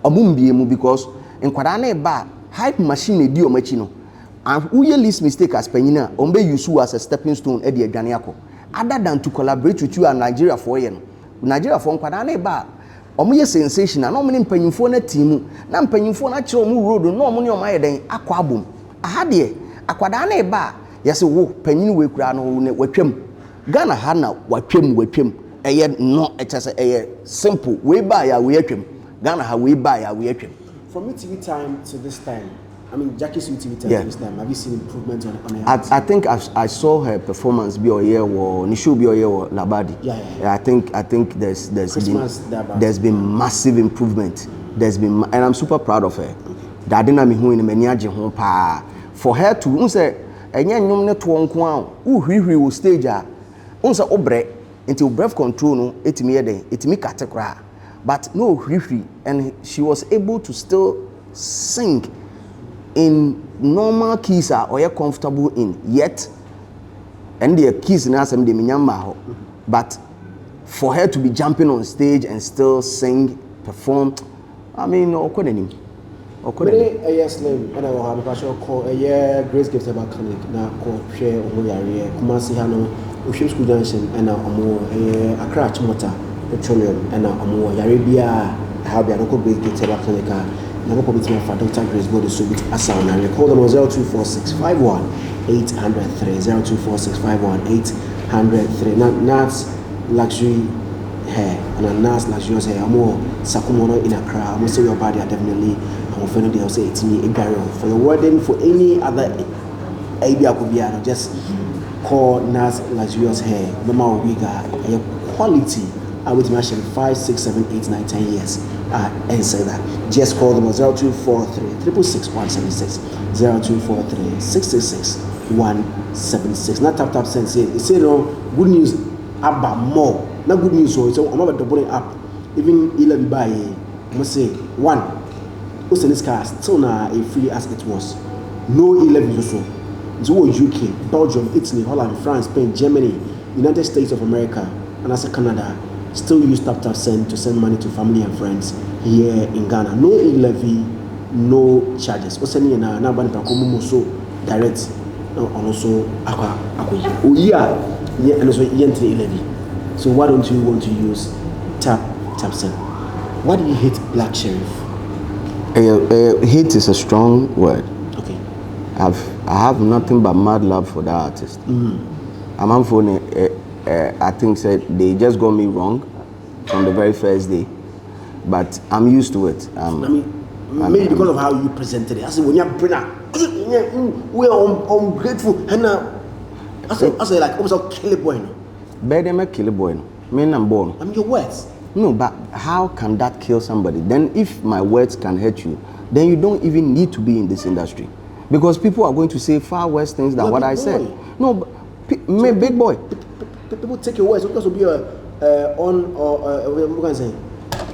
Omo mbie mu because enkwara na ba hype machine edi omachi no and who ye least mistake as penyina ombe use as a stepping stone e de adwane akọ other than to collaborate with you and Nigeria for ye no Nigeria for nkwada na ba omo ye sensation na omo ne mpanyimfo na team na mpanyimfo na kire omo road no omo ne omo ayeden akọ abom aha de akwada na ba yese wo panyin we kura no ne watwam Ghana ha na watwam eye no etese eye simple we ba ya we atwam Ghana ha we ba ya we atwam. From UTV time to this time, I mean Jackie's UTV time to this time, have you seen improvement on her? I think I saw her performance be or year or Nishu be or year or Labadi. Yeah. I think there's been massive improvement. There's been and I'm super proud of her. That didn't mean who in the meniaje home pa for her to say enye nyom ne to nko a wo hwihwi wo stage a unsa obre until breath control no etimi yeden etimi katekra. But no hwihwi and she was able to still sing in normal keys or you're comfortable in yet and the keys na some de minyamba but for her to be jumping on stage and still sing perform I mean okodenim yes name and I will have a passion call a year Grace Gift about clinic na call share omo yare Kumasi hano Oshim School Junction and omo Accra Chimota petroleum and omo yare bia have a local Grace Gift about clinic na ko bitima for Dr. Grace body so bit asa na call them 024651 803 024651 803 Nats luxury hair and a Nats luxurious hair more sakumono in Accra almost say your body are definitely offended they'll say it's me a barrel for your wedding for any other idea could be just call Nats luxurious hair normal wiga quality I would mention 5, 6, 7, 8, 9, 10 years and say that just call them 0243 666 0243 666 176 not tap send say no good news about more not good news so I'm about to bring up even 11 by I must say one who's in this car still now a free as it was no 11 or so it's all UK Belgium Italy Holland France Spain Germany United States of America and as a Canada still use tap send to send money to family and friends here in Ghana. No levy, no charges. What's any na bani pakomo so direct also akwa and also levy. So why don't you want to use tap send? Why did you hate Black Sherif? Hate is a strong word. Okay. I have nothing but mad love for that artist. I'm on phone. I think said they just got me wrong from the very first day, but I'm used to it. Maybe because of how you presented it. I said when you're brinner, we're ungrateful. And I said like almost a killer boy. Better make killer boy. Me I'm born. I mean your words. No, but how can that kill somebody? Then if my words can hurt you, then you don't even need to be in this industry. Because people are going to say far worse things than what I said. No, but big boy. People take your words because will be what can I say?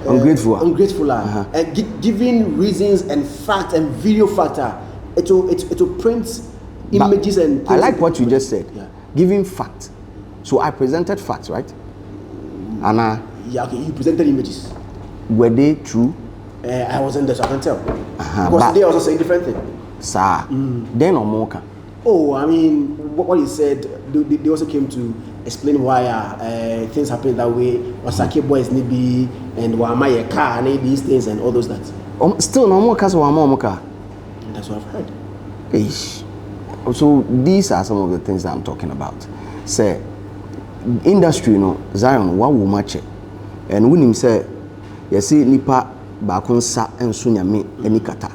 Ungrateful. And giving reasons and fact and video factor. It will print images and. I like what you just said. Yeah. Giving fact. So I presented facts, right? And okay. You presented images. Were they true? I wasn't there, so I can tell. Because they also say different thing. Sir, then or more. Oh, I mean, what he said, they also came to explain why things happen that way. Wasake boys need be and why car and these things and all those that. Still no more cars or more car. That's what I've heard. Ish. So these are some of the things that I'm talking about. Say, industry, Zion, what will match it? And when him say, you see, nipa bakunsa and sunyami any kata.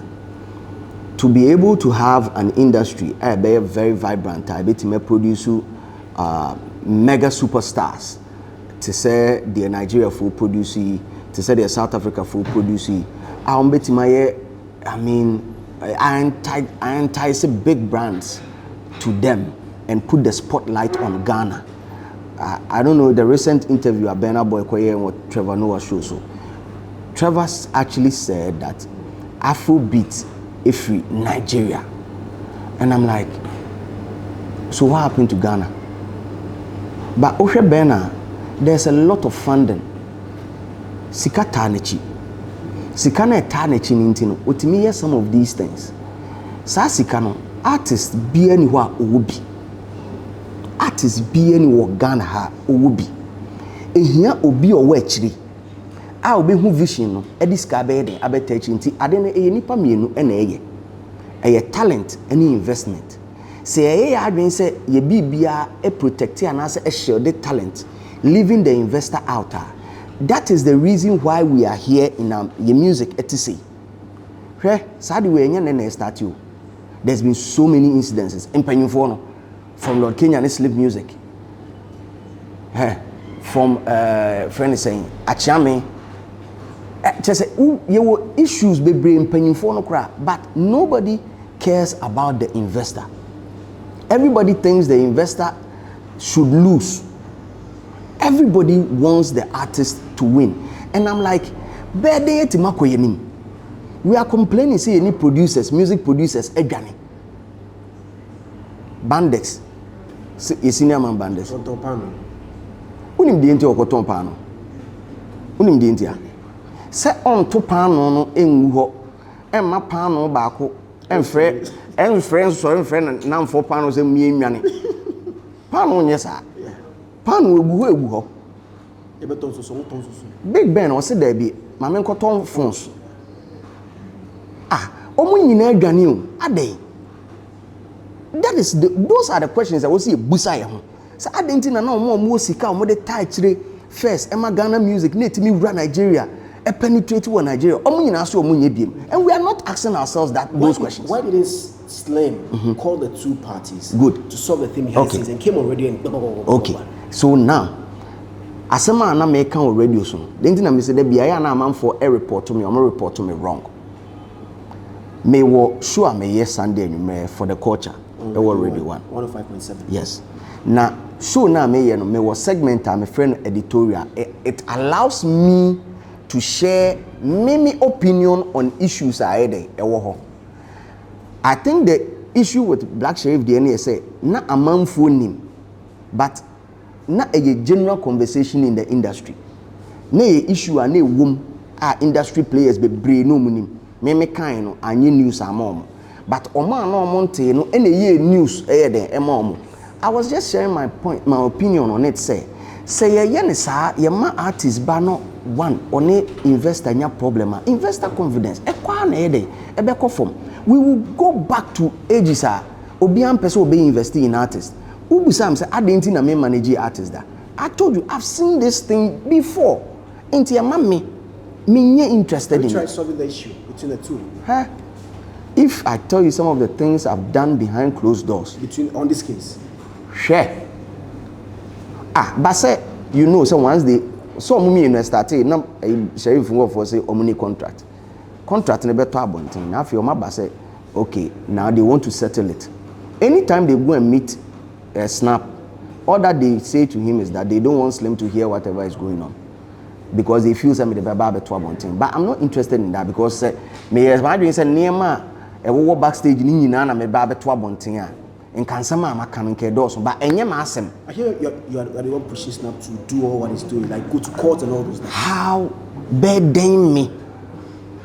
To be able to have an industry, very vibrant, I bet may produce mega superstars. To say the Nigeria full produce, to say the South Africa full produce. I entice big brands to them and put the spotlight on Ghana. I don't know the recent interview at Burna Boy Koye and what Trevor Noah show. So Trevor actually said that Afrobeat is free Nigeria, and I'm like, so what happened to Ghana? But Oshe Burna, there's a lot of funding. Sika Tanechi, Sika na Tanechi nintino. Utimiye some of these things. Sa Sika no artists be anywhere obi. Artists be anywhere Ghana ha obi. Ehia obi owo achiri. A obi hu vision no ediska be den abeta achi nti ade na nipa mienu na eye talent any investment. Say eye adwen say ye bibia e protect and as a shield the talent, leaving the investor out. That is the reason why we are here in your music etc. Sad way na start you. There's been so many incidences in Penyufono from Lord Kenya and Celeb music. From friend is saying Achame. Just say you were issues be bring Penyufono cry, but nobody cares about the investor. Everybody thinks the investor should lose. Everybody wants the artist to win. And I'm like, we are complaining, see any producers, music producers, Edgani. Bandex. Senior man Bandex. Unim dienti okoton pano. Unim dienti ya. Se on to pano no enguho. Emma pano bako. Enfre na mfo pano se mie nwane. Pano nyesa. Pano eguho. Big Ben o se there be mame nkoton phones. Omo nyina adwane o adai. Those are the questions that we see busa ye ho. Say adenti na omo sika omo de tie kire first Emma Ghana music na etimi wura Nigeria e penetrate wo Nigeria. Omo nyina so omo nye biem. And we are not asking ourselves those questions. Why didn't Slim call the two parties good to solve the thing he has and came on radio and okay. So now asema na me kan on radio so. The thing na me say the bia na am for a report to me or report to me wrong. Me wo sure me yes Sunday anywhere for the culture. Radio 105.7. Yes. Now show na me no me wo segment am friend editorial. It allows me to share many opinion on issues I think the issue with Black Sherif DNA say na amanfo nim, but na a general conversation in the industry. Na issue a na wom industry players be bre no munim. Me kind no anye news amom. But oma no monte no ene news den emom. I was just sharing my opinion on it say ye ne sa ye ma artist ba no one only investor nya problem investor confidence e kwa na ede e be from we will go back to ages obi am person obi invest in artists ubu sam say adenti na me manage artists da I told you I've seen this thing before into your mommy me interested in try solving the issue between the two. Huh? If I tell you some of the things I've done behind closed doors Between on this case. Share. But say you know so once they so me in started na Sherif work for say omni contract na beto abontin na afio ma say okay now they want to settle it. Anytime they go and meet Snap, all that they say to him is that they don't want Slim to hear whatever is going on because they feel some the beto abontin. But I'm not interested in that because me imagine say niema e wo backstage ni nyina na me ba beto abontin a nkansama amaka no nke doso but enye ma asem. I hear you are the one pushing Snap to do all what he's doing, like go to court and all those things. How burden me?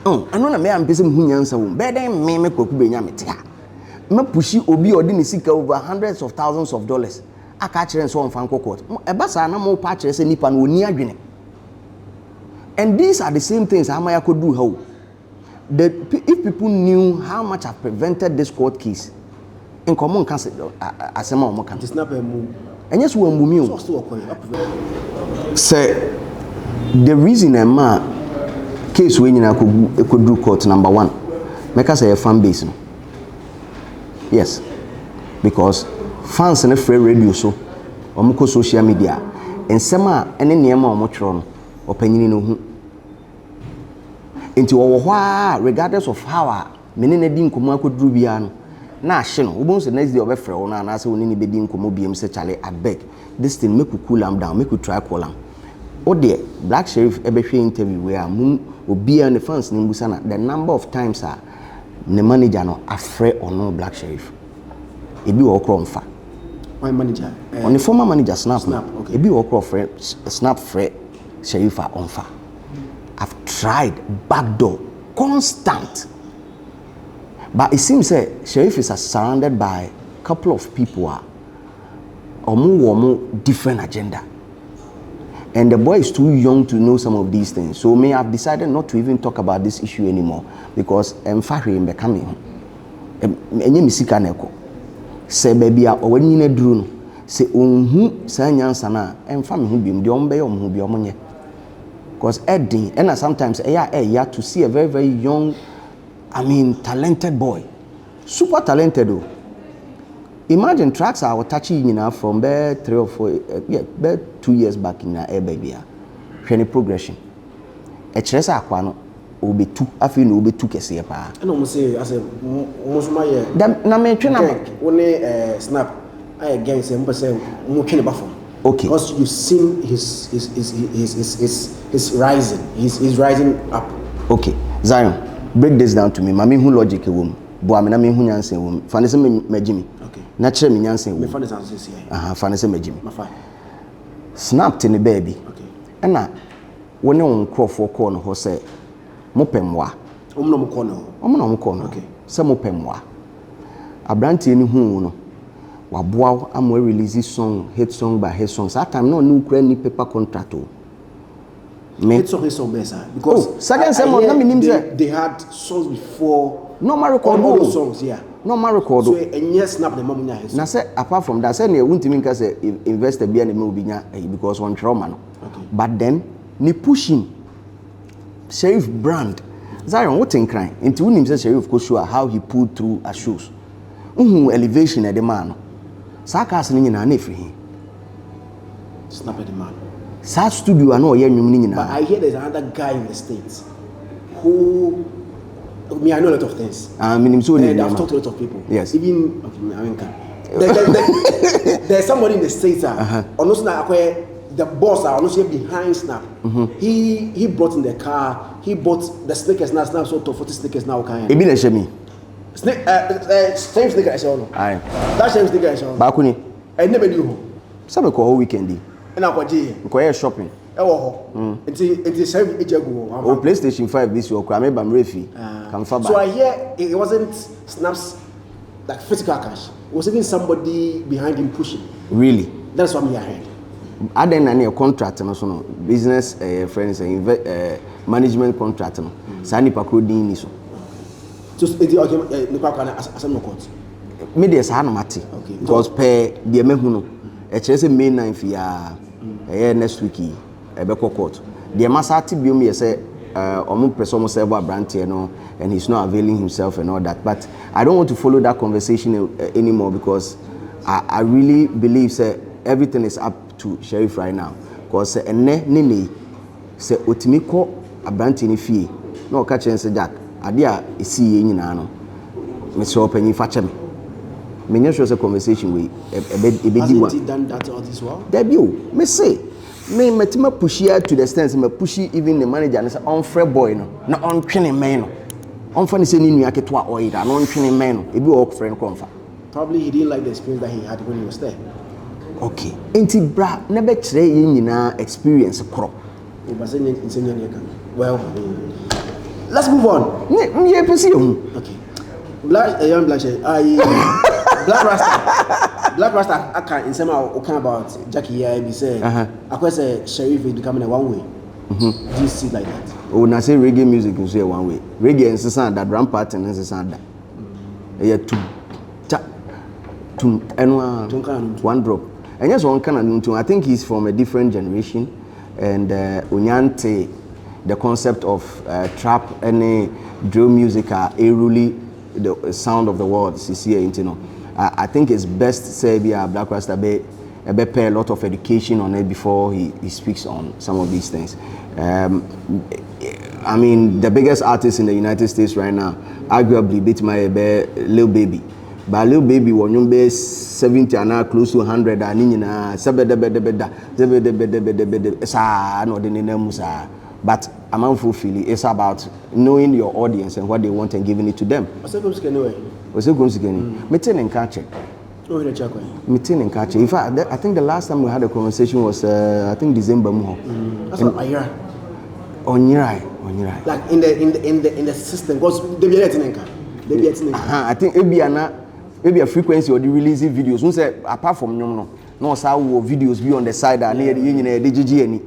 I know na me am person hu nyansa wo. Burden me kwaku benya mete ha. Me pushi obi odi ni sika over hundreds of thousands of dollars. Aka kire so on fan court. E ba sa na mo pa kire se nipa no oni adwene. And these are the same things Amaya could do how. If people knew how much I've prevented this court case, in common can say asema omo kan. It's not a move. And yes, we move. Say the reason case when you could do court number one, make us a fan base. Yes, because fans in a free radio so, or social media, and some any near more motron opinion no. Into our regardless of how many din kuma could do biano. Na shino ubon say next day obefre wona na say woni ni bedi nkomo biem say chale abeg this thing make we cool am down make we try call am o de Black Sherif ebehwe interview where mu obi and the fans ni mbusa na the number of times the manager no afre or no Black Sherif ebi wo kro mfa my manager on the former manager Snap okay ebi wo kro friend Snap fre Sherif onfa I've tried backdoor constant. But it seems that Sherif is surrounded by a couple of people or more different agenda. And the boy is too young to know some of these things. So may have decided not to even talk about this issue anymore because I'm fari in becoming. Any misika neko. Say baby or when you need drone. Say sanyan sana and family who be the ombe who be omonye. Because Eddie and sometimes to see a very, very young talented boy. Super talented though. Imagine tracks I was touching from 3 or 4 2 years back in air baby. Any progression. A chess aquano will be 2 I feel will be 2 kesi pa. I don't say as a most my na me twena only Snap I again say mo twena bafo. Okay. Because you've seen his rising. He's rising up. Okay. Zion, break this down to me. Mami hu logic wom. Bo amena me hu nyansen wom. Fane se megimi. Okay. Na kire me nyansen wom. Me fane se se here. Fane se megimi. Ma fa. Snap te ne baby. Okay. Ena woni on crofo call no ho se mo pemwa. Omno mo call no. Omno mo call no. Okay. Se mo pemwa. Abrantie ni hu no. Waboa am we release song, hit song by hit songs. That time no new any paper contract. Hit song better because second time they had songs before. Normal record all those songs, yeah. Normal record. So and yes, Snap the mom nya hit. Na say apart from that, say ne wunti min ka say investor bia na me obi nya because one trauma no. Okay. But then ni pushing Sherif brand. Zion what in crying. Into him say Sherif go show how he pulled through a shoes. Elevation at the man. Sakas ni nyina na free. Snap at the man. Sa studio ana oye nwum ni nyina. But I hear there's another guy in the States who I know a lot of things. And I've talked to a lot of people. Yes. Even there's somebody in the States the boss behind Snap. He brought in the car, he bought the sneakers now, Snap so 40 sneakers now kind. Ebi na shemi. Same sneaker I saw no. Aye. That same sneaker I saw. Bakuni. I never knew. Some ko whole weekend. And I go shopping. It's same ejago. Oh, PlayStation 5 this year. I remember Murphy. So I hear it wasn't Snap's like physical cash. It was even somebody behind him pushing. Really? That's what I heard. Other than a contract no so no business friends management contract no sa nipa ko din ni so okay nipa ko na asem no court me dey sa no mate because per dey mehu no e kire say May 9th ya next week e be court dey masati biom ye say omo person mo serve brand here no and he's not availing himself and all that, but I don't want to follow that conversation anymore because I really believe say everything is up to Sherif right now because enne nene say otimi ko abranti ni fie na o ka chense Jack ade a esi ye nyina no me so opanyi fa che me nya sure say conversation we e be di one. Has he done that all this while? Debut me say me metima push here to the extent me push even the manager and say on free boy no na on twene men no on fa ni say ni nua keto a oida na on twene men no e bi work friend konfa. Probably he didn't like the experience that he had when he was there. Okay. Enti bra na be kire ye nyina experience kro. Well, let's move on. Me pesi hu. Okay. Black Rasta I can in some about Jackie here be say I say Sherif is becoming a one way. Do you see like that? Oh, na say reggae music is a one way. Reggae and sound that drum pattern is sound that. Yeah, one drop. And yes, one can I think he's from a different generation and Unyante the concept of trap and drill music are really the sound of the world. I think it's best say Black Rasta pay a lot of education on it before he speaks on some of these things. I mean, the biggest artist in the United States right now, arguably beat my Lil Baby. But Lil Baby when you be 70 and now close to 100 and but I'm fulfilling. It's about knowing your audience and what they want and giving it to them. What's it going to get? Meeting and catching. Meeting and catching. In fact, I think the last time we had a conversation was I think December. That's not a year. On your eye. Like in the system, because they be getting I think maybe a frequency or the releasing videos. We say apart from no videos be on the side and the DGG any.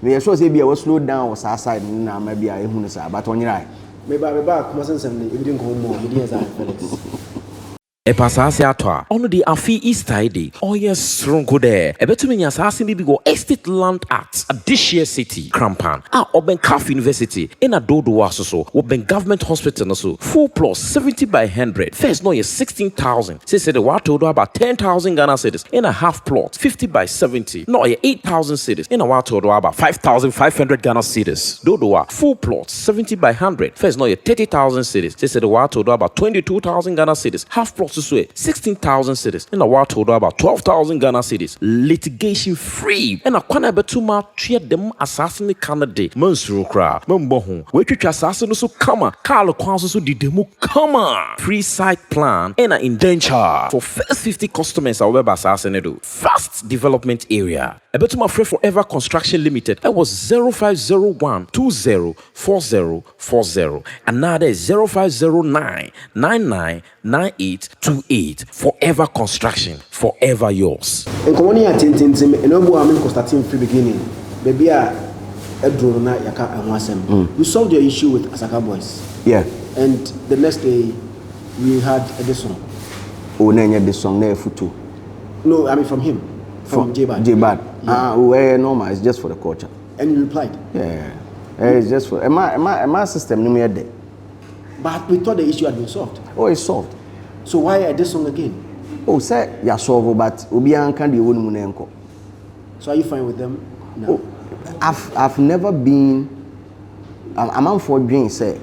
Me sure say be slow down or side na maybe I ehunu sa but on your eye. Maybe I be back come say we didn't go more. Me dey Zionfelix. Epasase atwa ono de afi Easter day oh yes strong go there ebetumi nya asase bi go estate land act adishia city Krampan oben Calf University in Adodo so oben government hospital no so full plus 70 by 100 first no yes 16,000 say the water do about 10,000 Ghana cedis in a half plot 50 by 70 no 8,000 cedis in a water do about 5,500 Ghana cedis dodo full plot 70 by 100 first no 30,000 cedis say the water do about 22,000 Ghana cedis half plot so 16,000 cedis in a war told about 12,000 Ghana cedis litigation free and a kwana betuma treat them assassin Canada Mansuru kra mambohu we twitwa assassin so kama Carl Kwanso so di demo kama free site plan and an indenture for first 50 customers our web assassin do fast development area ebetuma free forever construction limited that was 0501 204040 another 0509 999828 forever construction forever yours. En komoni ya tintintim enobu amen ko starting from beginning baby a edro na yaka anwasem. You solved your issue with Asaka boys. Yeah. And the next day we had this song. Oh na this song na futu. No, I mean from him. From J-Bad. J-Bad. Well, normal, it's just for the culture. And you replied? Yeah. It's just for my system no there. But we thought the issue had been solved. Oh, it's solved. So why this song again? Oh, say ya solve but obi an kan de wonu mu na enko. So are you fine with them now? Oh, I've never been I'm on for dream say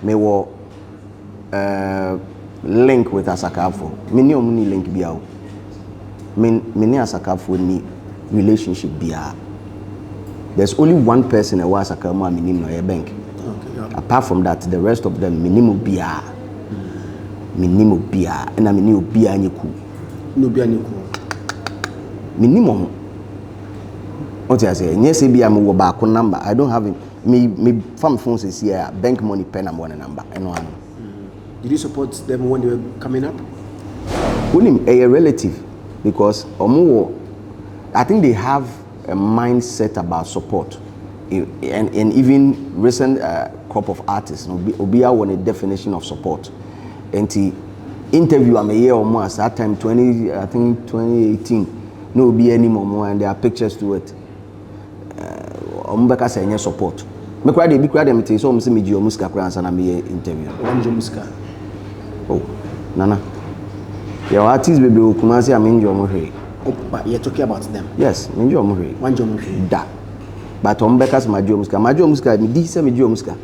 me wo link with Asakafo. Me ni omuni link bia o. Me ni Asakafo ni relationship bia. There's only one person that was Asakamo and minim no e bank. Okay. Apart from that, the rest of them minimum bia. Minimum bia and I mean bia nyeku. No bia nyeku. Minimum. What I say? Yes, bia me wo ba ko number. I don't have it. Me farm phone says here bank money pen and one number. I know. Did you support them when they were coming up? Only a relative because omo I think they have a mindset about support, and even recent crop of artists. Obia want a definition of support. And the interview I'm a year or more. That time 2018. No be any more, and there are pictures to it. Ombeka say support. Me cry dey be cry dem tey so me say me Gio Muska kra answer na me interview. One Gio Muska. Oh, Nana. Your artists baby o kuma say am Gio mo hwe. Oh, but you're talking about them. Yes, me Gio mo hwe. One Gio mo hwe. Da. But Ombeka say ma Gio Muska. Ma Gio Muska me di say me Gio Muska.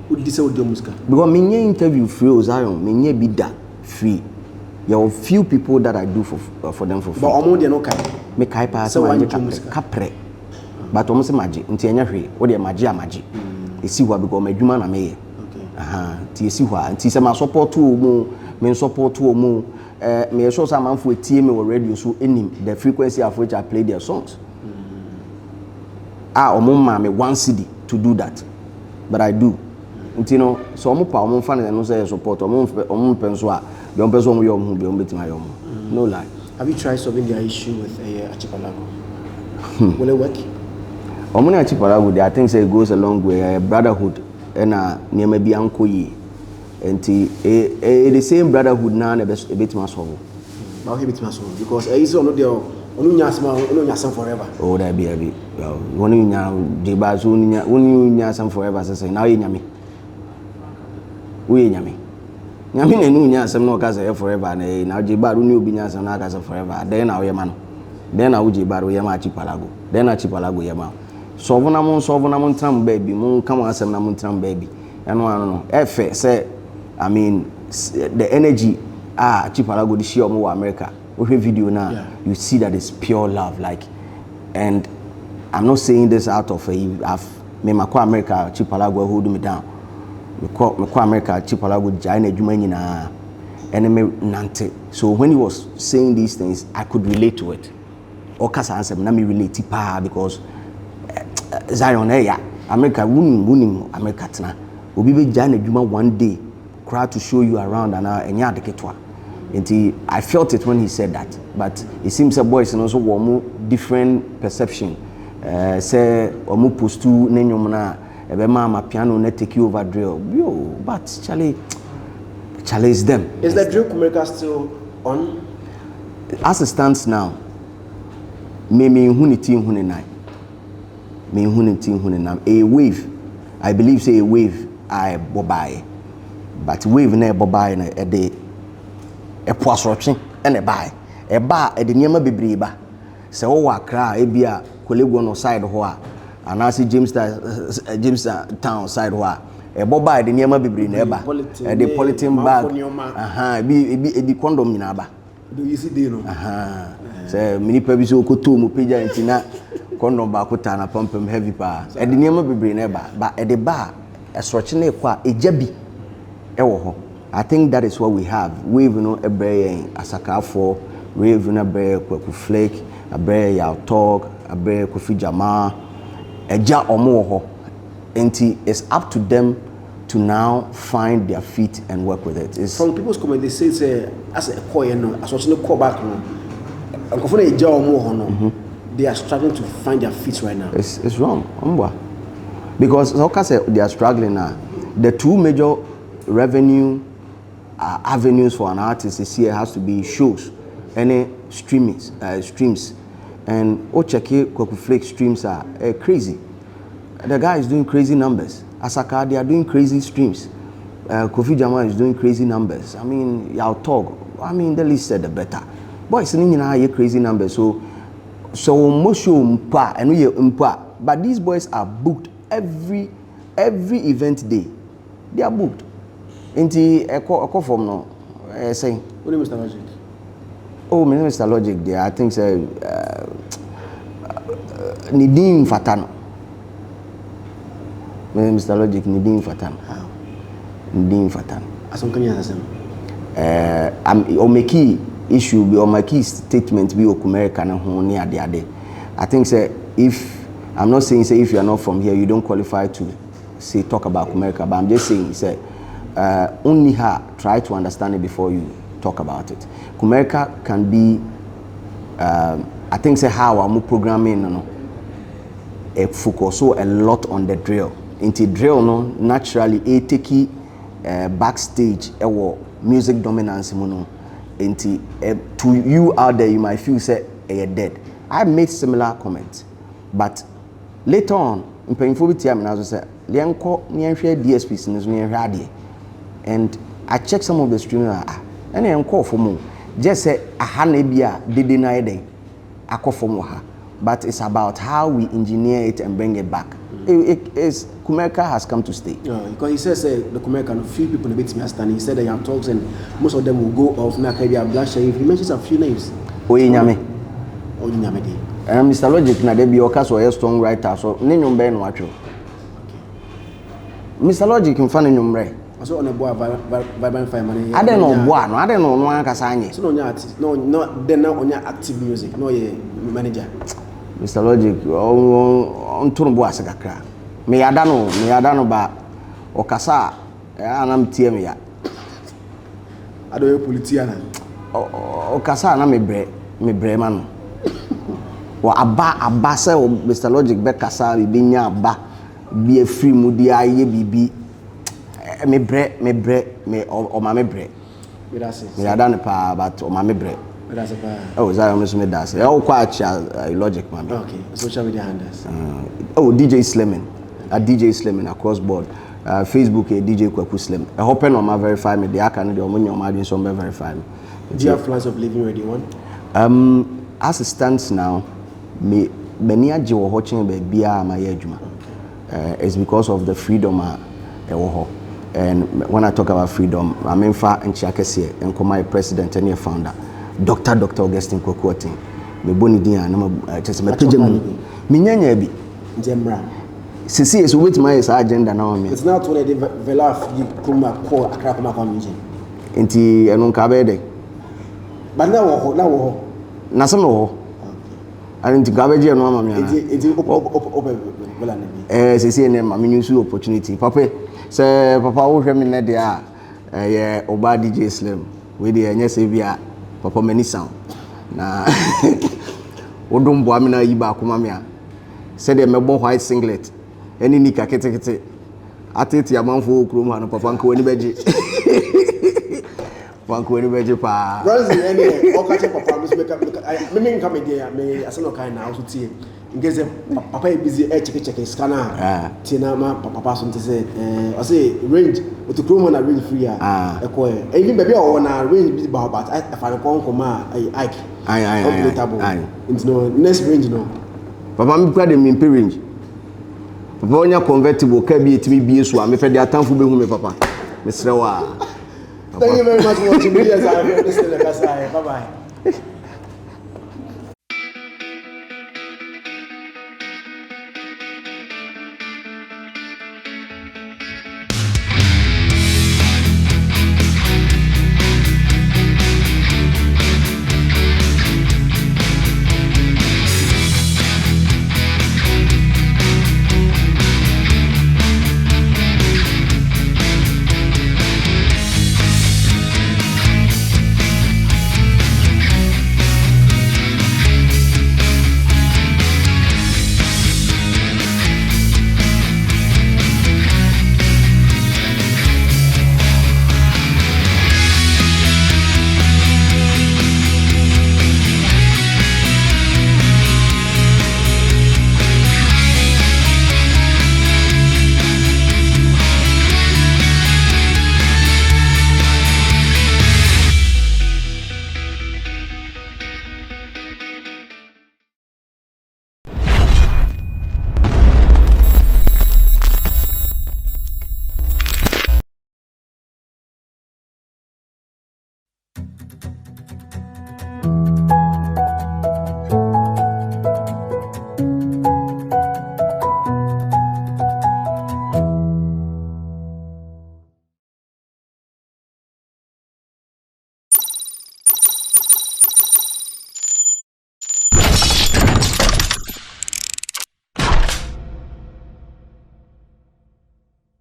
Who di say Gio Muska? Because me nye interview free o Zion, me nye bi da free. There are few people that I do for them for free. But omo dey no kai. Me kai pa so ma kapre. But omo say maji nti enya hwe. O dey maji. Esi hwa because my adwuma na me. Okay. Ti esi hwa nti say ma support omo, me support omo. Me show some man for tie me radio so enim the frequency of which I play their songs. Omo ma me 1 CD to do that. But I do. Nti no so omo pa omo fan no say support omo penso a be omo penso omo yom hu be omo betima yom. No lie. Have you tried solving their issue with Achipalago? Will it work? Omo na Achipalago, I think say it goes a long way. Brotherhood and near bi anko yi. Enti the same brotherhood na na betima solve. How he betima solve? Because is ono there ono nyasam forever. Oh that be abi. Ono nya de ba so ono nyasam forever say now you nyame. We nyame. Nyame na nu nyasam no ka say forever na je ba onu obi nyasam na ka say forever. Then na we ma no. Then na uji ba ro ye ma Achipalago. Then Achipalago ye ma. Solve na mon tram baby. Mon come asem na mon tram baby. No. Efe say I mean the energy Achipalago this year omo America. We video now, you see that it's pure love, like, and I'm not saying this out of me makwa America Achipalago hold me down. Makwa America Achipalago jaine adwuma nyina enemy nante. So when he was saying these things, I could relate to it. Okasa answer na me relate pa because Zion America wunim America tena. Obi be jaine adwuma one day, crowd to show you around and enya adeketwa. I felt it when he said that, but it seems a boys and also one different perception. Say omu postu nenyom na ebe ma piano na take you over drill. Yo, but Charlie is them. Is the drill America still on? As it stands now, me huniti huninai. Me huniti huninam. A wave, I believe say a wave I bobai, but wave na bobai na a day. A poisson and a buy. A bar at the Niama Bibriba. So, Accra, Abia, Colego no side hoa, and I see James Town side hoa. A boba at the Niama Bibri neighbor, at the politin bag. Be condom in Abba. Do you see Dino? Say, many pebbles could to Mupija and Tina, condom bacotana, pump him heavy power. At the Niama Bibri neighbor, but at the bar, a stretching a jebby. I think that is what we have. We even know a bear Asaka for, we even a bear Kwaku Flake, a bear Yao Talk, a bear Kofi Jama, a ja or more. And it's up to them to now find their feet and work with it. It's from people's comment, they say as a coy no, as watching the call back no. A ja or more they are struggling to find their feet right now. It's wrong. Because they are struggling now. The two major revenue avenues for an artist this year has to be shows, any streams, and Ocheke Kwaku Flake streams are crazy. The guy is doing crazy numbers. Asaka, they are doing crazy streams. Kofi Jama is doing crazy numbers. I mean, Yao Talk. I mean, the least said the better. Boys, you crazy numbers. So most show mpa and we mpa. But these boys are booked every event day. They are booked. Inti eko from no saying. What is Mr. Logic? Oh, Mr. Logic there. I think say Nidim Fatano. Mr. Logic Nidim Fatano. How? Nidim Fatano. Asom kani asem. O meki issue be o meki statement be America na ho ne ade. I think say I'm not saying say if you are not from here you don't qualify to say talk about America, but I'm just saying say only try to understand it before you talk about it. Kumerica can be I think say how I'm programming no focus so a lot on the drill. Into drill no naturally take backstage music dominance no. Into to you out there you might feel say you're dead. I made similar comments, but later on in painful time and I was say lianko nianhwe DSPs no nianhwe and I checked some of the streamers and I call for more. Just say a hanebia did deny day. I call for more. But it's about how we engineer it and bring it back. Kumeka has come to stay. Yeah, because he says the Kumeka, a few people in the bit me understand. He said they have talks and most of them will go off. Nakabia Black Sherif. He mentions a few names. Oyenyame. Oyenyame. Mr. Logic na debi okaso a strong writer so ne nyombe no atwo. Mr. Logic mfa ne nyomre. So on a boy vibrant fire money. I don't know boy no, I don't know no akasa anye. So no artist, no then now on your active music, no ye manager. Mr. Logic on turn boy asakakra. Me yada no ba okasa anam tie me ya. Ado ye politician. Okasa na me bre ma no. Wa aba say Mr. Logic be kasa bi nya aba bi free mu di aye bibi me bre o ma me bre. Me that's it. Me ada ne pa but o ma me bre. Me that's it. Oh, Zionfelix me that's it. E o kwa Logic man. Okay, social media handles. DJ Slimming. DJ Slimming across board. Facebook DJ Kwaku Slim. I hope no ma verify me. The account the omo nyoma dey so verify me. Do you have plans of living where you want? As it stands now, me many aje wo ho chen be bia ma ye adwuma. It's because of the freedom and when I talk about freedom, I mean fa nchiakese my president and your founder, Dr. Augustine Kwaku. Me boni din an ma chese me pejam. Me nyanya bi Jemra. Sisi is with my agenda now me. It's not when they velaf you kuma call akra kuma commission. Enti eno nka be de. But now Na some no. And nka be je no ama me ana. Sisi ne ma me use opportunity. Papa say papa wo hwe me ne de a ye oba DJ Slim. We dey enya se bia papa mani sound. Na wodom bo amina yi ba kuma me a. Said they mebo white singlet. Any nika kete atete amanfo okrom ha no papa nka wani beje. Panko ni beje pa. Rosie any o ka che papa me come there me asano kai na also tie. Ngeze papa e busy check scanner. Tina ma papa so say I say range with the chrome na range free e ko e even baby o na range busy ba but I fa ko ma Ike. Aye. Into no next range no. Papa me kwa de me range. Papa onya convertible ka bi etimi bi so a me fe de atamfo be hu me papa. Me srewa. Thank you very much for watching. Bye bye.